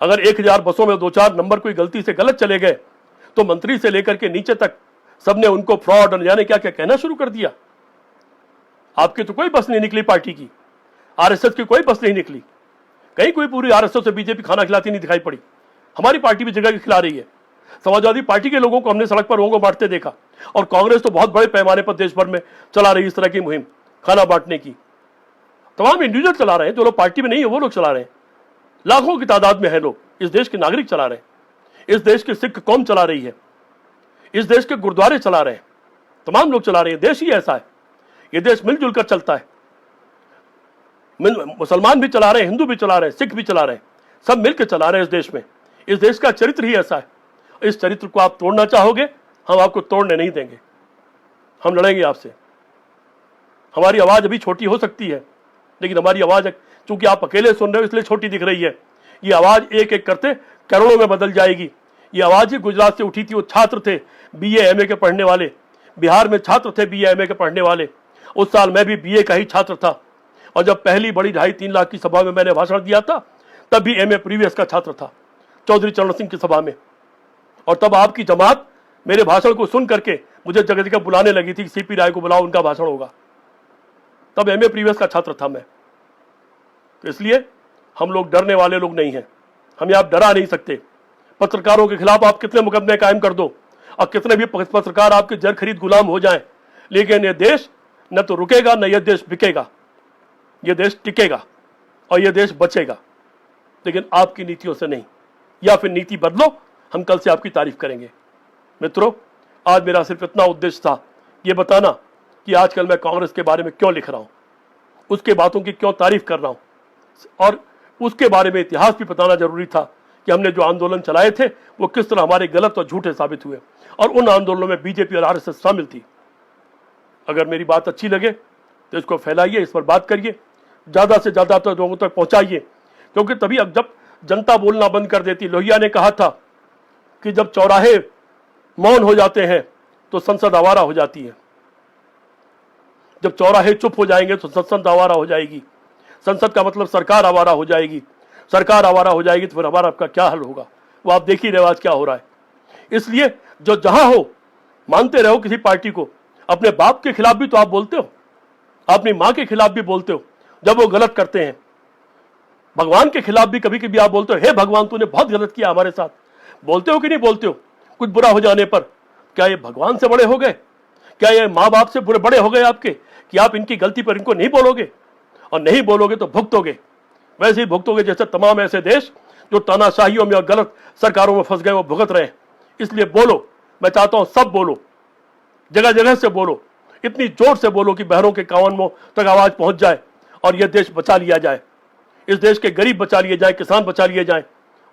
अगर 1000 बसों में 2-4 नंबर कोई गलती से गलत चले गए तो मंत्री से लेकर के नीचे तक सबने उनको फ्रॉड और जाने क्या क्या कहना शुरू कर दिया। आपकी तो कोई बस नहीं निकली, पार्टी की, आरएसएस की कोई बस नहीं निकली, कहीं कोई पूरी आरएसएस से बीजेपी खाना खिलाती नहीं दिखाई पड़ी। हमारी पार्टी भी जगह खिला रही है। समाजवादी पार्टी के लोगों को हमने सड़क पर लोगों को बांटते देखा, और कांग्रेस तो बहुत बड़े पैमाने पर देश भर में चला रही है इस तरह की मुहिम, खाना बांटने की। तमाम इंडिविजुअल चला रहे हैं, जो लोग पार्टी में नहीं है वो लोग चला रहे हैं। लाखों की तादाद में है लोग, इस देश के नागरिक चला रहे हैं, इस देश की सिख कौम चला रही है, इस देश के गुरुद्वारे चला रहे हैं, तमाम लोग चला रहे हैं। देश ही ऐसा है, ये देश मिलजुल कर चलता है। मुसलमान भी चला रहे हैं, हिंदू भी चला रहे हैं, सिख भी चला रहे हैं, सब मिलकर चला रहे हैं इस देश में। इस देश का चरित्र ही ऐसा है। इस चरित्र को आप तोड़ना चाहोगे, हम आपको तोड़ने नहीं देंगे। हम लड़ेंगे आपसे। हमारी आवाज अभी छोटी हो सकती है, लेकिन हमारी आवाज चूंकि आप अकेले सुन रहे हो इसलिए छोटी दिख रही है। ये आवाज एक एक करते करोड़ों में बदल जाएगी। ये आवाज ही गुजरात से उठी थी। वो छात्र थे बीए एमए के पढ़ने वाले, बिहार में छात्र थे बीए एमए के पढ़ने वाले। उस साल मैं भी बीए का ही छात्र था, और जब पहली बड़ी 2.5-3 लाख की सभा में मैंने भाषण दिया था, तब भी एमए प्रीवियस का छात्र था, चौधरी चरण सिंह की सभा में। और तब आपकी जमात मेरे भाषण को सुन करके मुझे जगह जगह बुलाने लगी थी, सीपी राय को बुलाओ, उनका भाषण होगा। तब एमए प्रीवियस का छात्र था मैं। तो इसलिए हम लोग डरने वाले लोग नहीं हैं, हमें आप डरा नहीं सकते। पत्रकारों के खिलाफ आप कितने मुकदमे कायम कर दो, और कितने भी पत्रकार आपके जर खरीद गुलाम हो जाएं, लेकिन यह देश न तो रुकेगा, न यह देश बिकेगा। यह देश टिकेगा और यह देश बचेगा, लेकिन आपकी नीतियों से नहीं। या फिर नीति बदलो, हम कल से आपकी तारीफ करेंगे। मित्रों, आज मेरा सिर्फ इतना उद्देश्य था, यह बताना कि आजकल मैं कांग्रेस के बारे में क्यों लिख रहा हूं, उसके बातों की क्यों तारीफ कर रहा हूं, और उसके बारे में इतिहास भी बताना जरूरी था कि हमने जो आंदोलन चलाए थे वो किस तरह हमारे गलत और झूठे साबित हुए, और उन आंदोलनों में बीजेपी और आरएसएस शामिल थी। अगर मेरी बात अच्छी लगे तो इसको फैलाइए, इस पर बात करिए, ज्यादा से ज्यादा तो लोगों तक पहुंचाइए, क्योंकि तभी अब जब जनता बोलना बंद कर देती। लोहिया ने कहा था कि जब चौराहे मौन हो जाते हैं तो संसद आवारा हो जाती है। जब चौराहे चुप हो जाएंगे तो संसद आवारा हो जाएगी। संसद का मतलब सरकार आवारा हो जाएगी। सरकार आवारा हो जाएगी तो फिर हमारा आपका क्या हल होगा, वो आप देख ही रहे आज क्या हो रहा है। इसलिए जो जहां हो मानते रहो किसी पार्टी को। अपने बाप के खिलाफ भी तो आप बोलते हो, अपनी मां के खिलाफ भी बोलते हो जब वो गलत करते हैं। भगवान के खिलाफ भी कभी कभी आप बोलते हो, हे भगवान तूने बहुत गलत किया हमारे साथ। बोलते हो कि नहीं बोलते हो? कुछ बुरा हो जाने पर क्या ये भगवान से बड़े हो गए? क्या ये माँ बाप से बड़े हो गए आपके कि आप इनकी गलती पर इनको नहीं बोलोगे? और नहीं बोलोगे तो भुगतोगे, वैसे ही भुगतोगे जैसे तमाम ऐसे देश जो तानाशाहियों में और गलत सरकारों में फंस गए वो भुगत रहे हैं। इसलिए बोलो, मैं चाहता हूं सब बोलो, जगह जगह से बोलो, इतनी जोर से बोलो कि बहरों के कानों तक आवाज पहुंच जाए और यह देश बचा लिया जाए। इस देश के गरीब बचा लिए जाए, किसान बचा लिए जाए।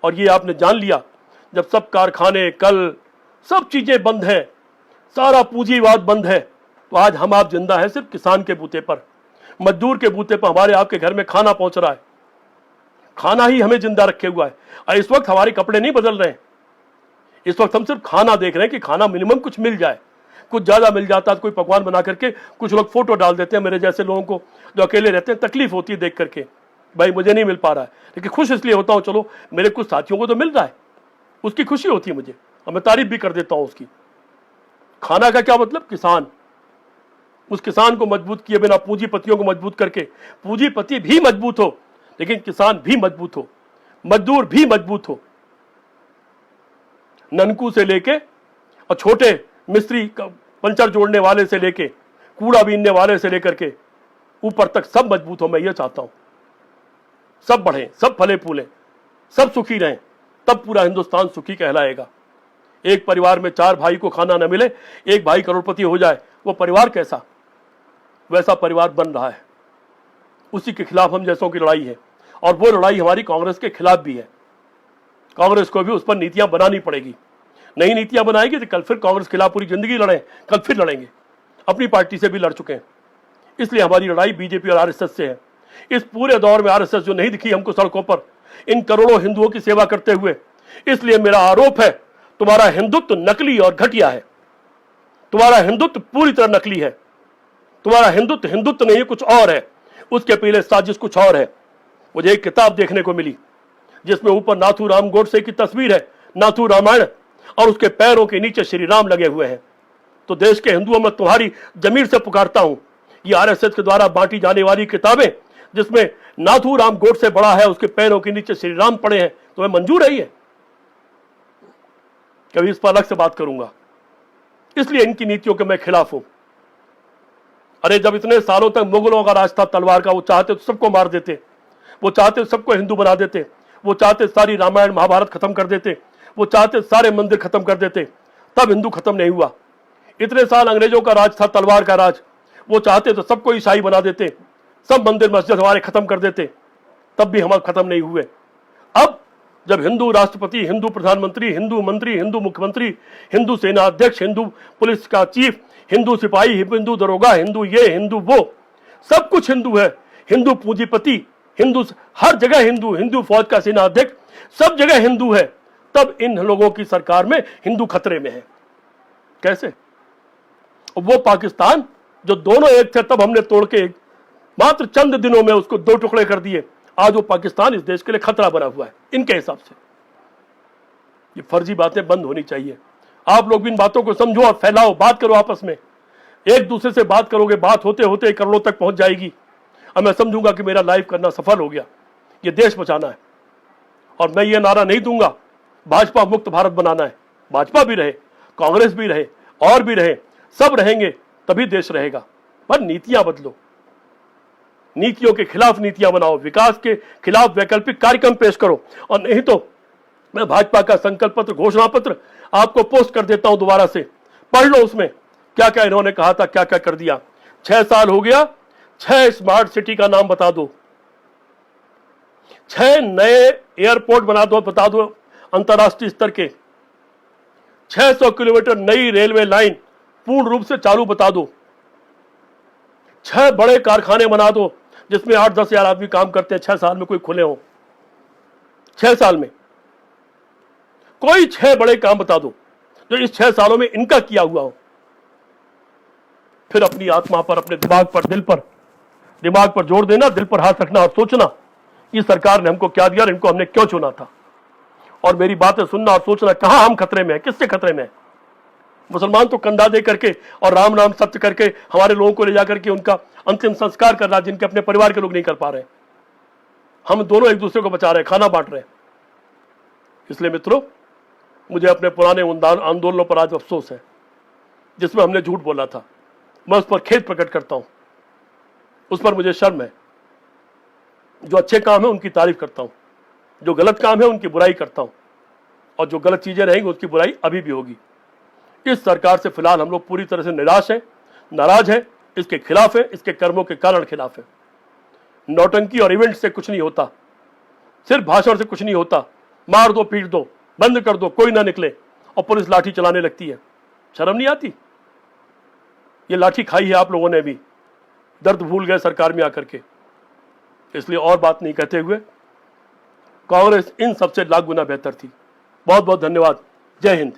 और ये आपने जान लिया, जब सब कारखाने कल सब चीजें बंद हैं, सारा पूंजीवाद बंद है, तो आज हम आप जिंदा है सिर्फ किसान के बूते पर, मजदूर के बूते पर। हमारे आपके घर में खाना पहुंच रहा है, खाना ही हमें जिंदा रखे हुआ है। और इस वक्त हमारे कपड़े नहीं बदल रहे हैं, इस वक्त हम सिर्फ खाना देख रहे हैं कि खाना मिनिमम कुछ मिल जाए। कुछ ज्यादा मिल जाता तो कोई पकवान बना करके कुछ लोग फोटो डाल देते हैं। मेरे जैसे लोगों को जो अकेले रहते हैं तकलीफ होती है देख करके, भाई मुझे नहीं मिल पा रहा है, लेकिन खुश इसलिए होता हूं चलो मेरे कुछ साथियों को तो मिल रहा है, उसकी खुशी होती है मुझे, और मैं तारीफ भी कर देता हूं उसकी। खाना का क्या मतलब? किसान, उस किसान को मजबूत किए बिना, पूंजीपतियों को मजबूत करके, पूंजीपति भी मजबूत हो लेकिन किसान भी मजबूत हो, मजदूर भी मजबूत हो। ननकू से लेके और छोटे मिस्त्री पंचर जोड़ने वाले से लेके, कूड़ा बीनने वाले से लेकर के ऊपर तक सब मजबूत हो। मैं ये चाहता हूं सब बढ़े, सब फले फूले, सब सुखी रहें, तब पूरा हिंदुस्तान सुखी कहलाएगा। एक परिवार में 4 भाई को खाना न मिले, एक भाई करोड़पति हो जाए, वो परिवार कैसा? वैसा परिवार बन रहा है। उसी के खिलाफ हम जैसों की लड़ाई है, और वो लड़ाई हमारी कांग्रेस के खिलाफ भी है। कांग्रेस को भी उस पर नीतियां बनानी पड़ेगी। नई नीतियां बनाएगी तो कल फिर कांग्रेस के खिलाफ पूरी जिंदगी लड़े, कल फिर लड़ेंगे। अपनी पार्टी से भी लड़ चुके हैं, इसलिए हमारी लड़ाई बीजेपी और आरएसएस से है। इस पूरे दौर में आरएसएस जो नहीं दिखी हमको सड़कों पर इन करोड़ों हिंदुओं की सेवा करते हुए, इसलिए मेरा आरोप है तुम्हारा हिंदुत्व नकली और घटिया है। तुम्हारा हिंदुत्व पूरी तरह नकली है। तुम्हारा हिंदुत्व हिंदुत्व नहीं है, कुछ और है, उसके पीछे साजिश कुछ और है। मुझे एक किताब देखने को मिली जिसमें ऊपर नाथूराम गोडसे की तस्वीर है, नाथू रामायण, और उसके पैरों के नीचे श्री राम लगे हुए हैं। तो देश के हिंदुओं में तुम्हारी जमीर से पुकारता हूं, ये आरएसएस के द्वारा बांटी जाने वाली किताबें जिसमें नाथूराम गोडसे बड़ा है, उसके पैरों के नीचे श्री राम पड़े हैं, तुम्हें मंजूर है? ये कभी इस पर अलग से बात करूंगा। इसलिए इनकी नीतियों के मैं खिलाफ हूं। अरे जब इतने सालों तक मुगलों का राज था तलवार का, वो चाहते तो सबको मार देते, वो चाहते सबको हिंदू बना देते, वो चाहते सारी रामायण महाभारत खत्म कर देते, वो चाहते सारे मंदिर खत्म कर देते, तब हिंदू खत्म नहीं हुआ। इतने साल अंग्रेजों का राज था, तलवार का राज, वो चाहते तो सबको ईसाई बना देते, सब मंदिर मस्जिद हमारे खत्म कर देते, तब भी हम खत्म नहीं हुए। अब जब हिंदू राष्ट्रपति, हिंदू प्रधानमंत्री, हिंदू मंत्री, हिंदू मुख्यमंत्री, हिंदू सेना अध्यक्ष, हिंदू पुलिस का चीफ, हिंदू सिपाही, हिंदू दरोगा, हिंदू ये हिंदू वो, सब कुछ हिंदू है, हिंदू पूंजीपति, हिंदू हर जगह हिंदू, हिंदू फौज का सेना अध्यक्ष, सब जगह हिंदू है, तब इन लोगों की सरकार में हिंदू खतरे में है। कैसे? वो पाकिस्तान जो दोनों एक थे, तब हमने तोड़ के मात्र चंद दिनों में उसको दो टुकड़े कर दिए। आज वो पाकिस्तान इस देश के लिए खतरा बना हुआ है इनके हिसाब से। ये फर्जी बातें बंद होनी चाहिए। आप लोग भी इन बातों को समझो और फैलाओ, बात करो आपस में, एक दूसरे से बात करोगे, बात होते होते करोड़ों तक पहुंच जाएगी। अब मैं समझूंगा कि मेरा लाइव करना सफल हो गया, ये देश बचाना है। और मैं ये नारा नहीं दूंगा भाजपा मुक्त भारत बनाना है। भाजपा भी रहे, कांग्रेस भी रहे, और भी रहे, सब रहेंगे तभी देश रहेगा। पर नीतियां बदलो, नीतियों के खिलाफ नीतियां बनाओ, विकास के खिलाफ वैकल्पिक कार्यक्रम पेश करो। और नहीं तो मैं भाजपा का संकल्प पत्र, घोषणा पत्र आपको पोस्ट कर देता हूं, दोबारा से पढ़ लो, उसमें क्या क्या इन्होंने कहा था, क्या क्या कर दिया। 6 साल हो गया, 6 स्मार्ट सिटी का नाम बता दो, 6 नए एयरपोर्ट बना दो, बता दो अंतरराष्ट्रीय स्तर के, 600 किलोमीटर नई रेलवे लाइन पूर्ण रूप से चालू बता दो, 6 बड़े कारखाने बना दो जिसमें 8-10 हजार आदमी काम करते हैं, 6 साल में कोई खुले हो, 6 साल में कोई 6 बड़े काम बता दो जो इस 6 सालों में इनका किया हुआ हो। फिर अपनी आत्मा पर, अपने दिमाग पर, दिमाग पर जोर देना, दिल पर हाथ रखना और सोचना इस सरकार ने हमको क्या दिया और इनको हमने क्यों चुना था। और मेरी बातें सुनना और सोचना कहां हम खतरे में हैं, किससे खतरे में हैं। मुसलमान तो कंधा दे करके और राम नाम सत्य करके हमारे लोगों को ले जाकर के उनका अंतिम संस्कार कर रहा, जिनके अपने परिवार के लोग नहीं कर पा रहे। हम दोनों एक दूसरे को बचा रहे हैं, खाना बांट रहे हैं। इसलिए मित्रों, मुझे अपने पुराने आंदोलनों पर आज अफसोस है जिसमें हमने झूठ बोला था। मैं उस पर खेद प्रकट करता हूं, उस पर मुझे शर्म है। जो अच्छे काम है उनकी तारीफ करता हूं, जो गलत काम है उनकी बुराई करता हूं, और जो गलत चीजें रहेंगी उसकी बुराई अभी भी होगी। इस सरकार से फिलहाल हम लोग पूरी तरह से निराश हैं, नाराज हैं, इसके खिलाफ है, इसके कर्मों के कारण खिलाफ है। नौटंकी और इवेंट से कुछ नहीं होता, सिर्फ भाषण से कुछ नहीं होता। मार दो, पीट दो, बंद कर दो, कोई ना निकले, और पुलिस लाठी चलाने लगती है। शर्म नहीं आती? ये लाठी खाई है आप लोगों ने भी, दर्द भूल गए सरकार में आकर के। इसलिए और बात नहीं कहते हुए, कांग्रेस इन सबसे लाख गुना बेहतर थी। बहुत बहुत धन्यवाद। जय हिंद।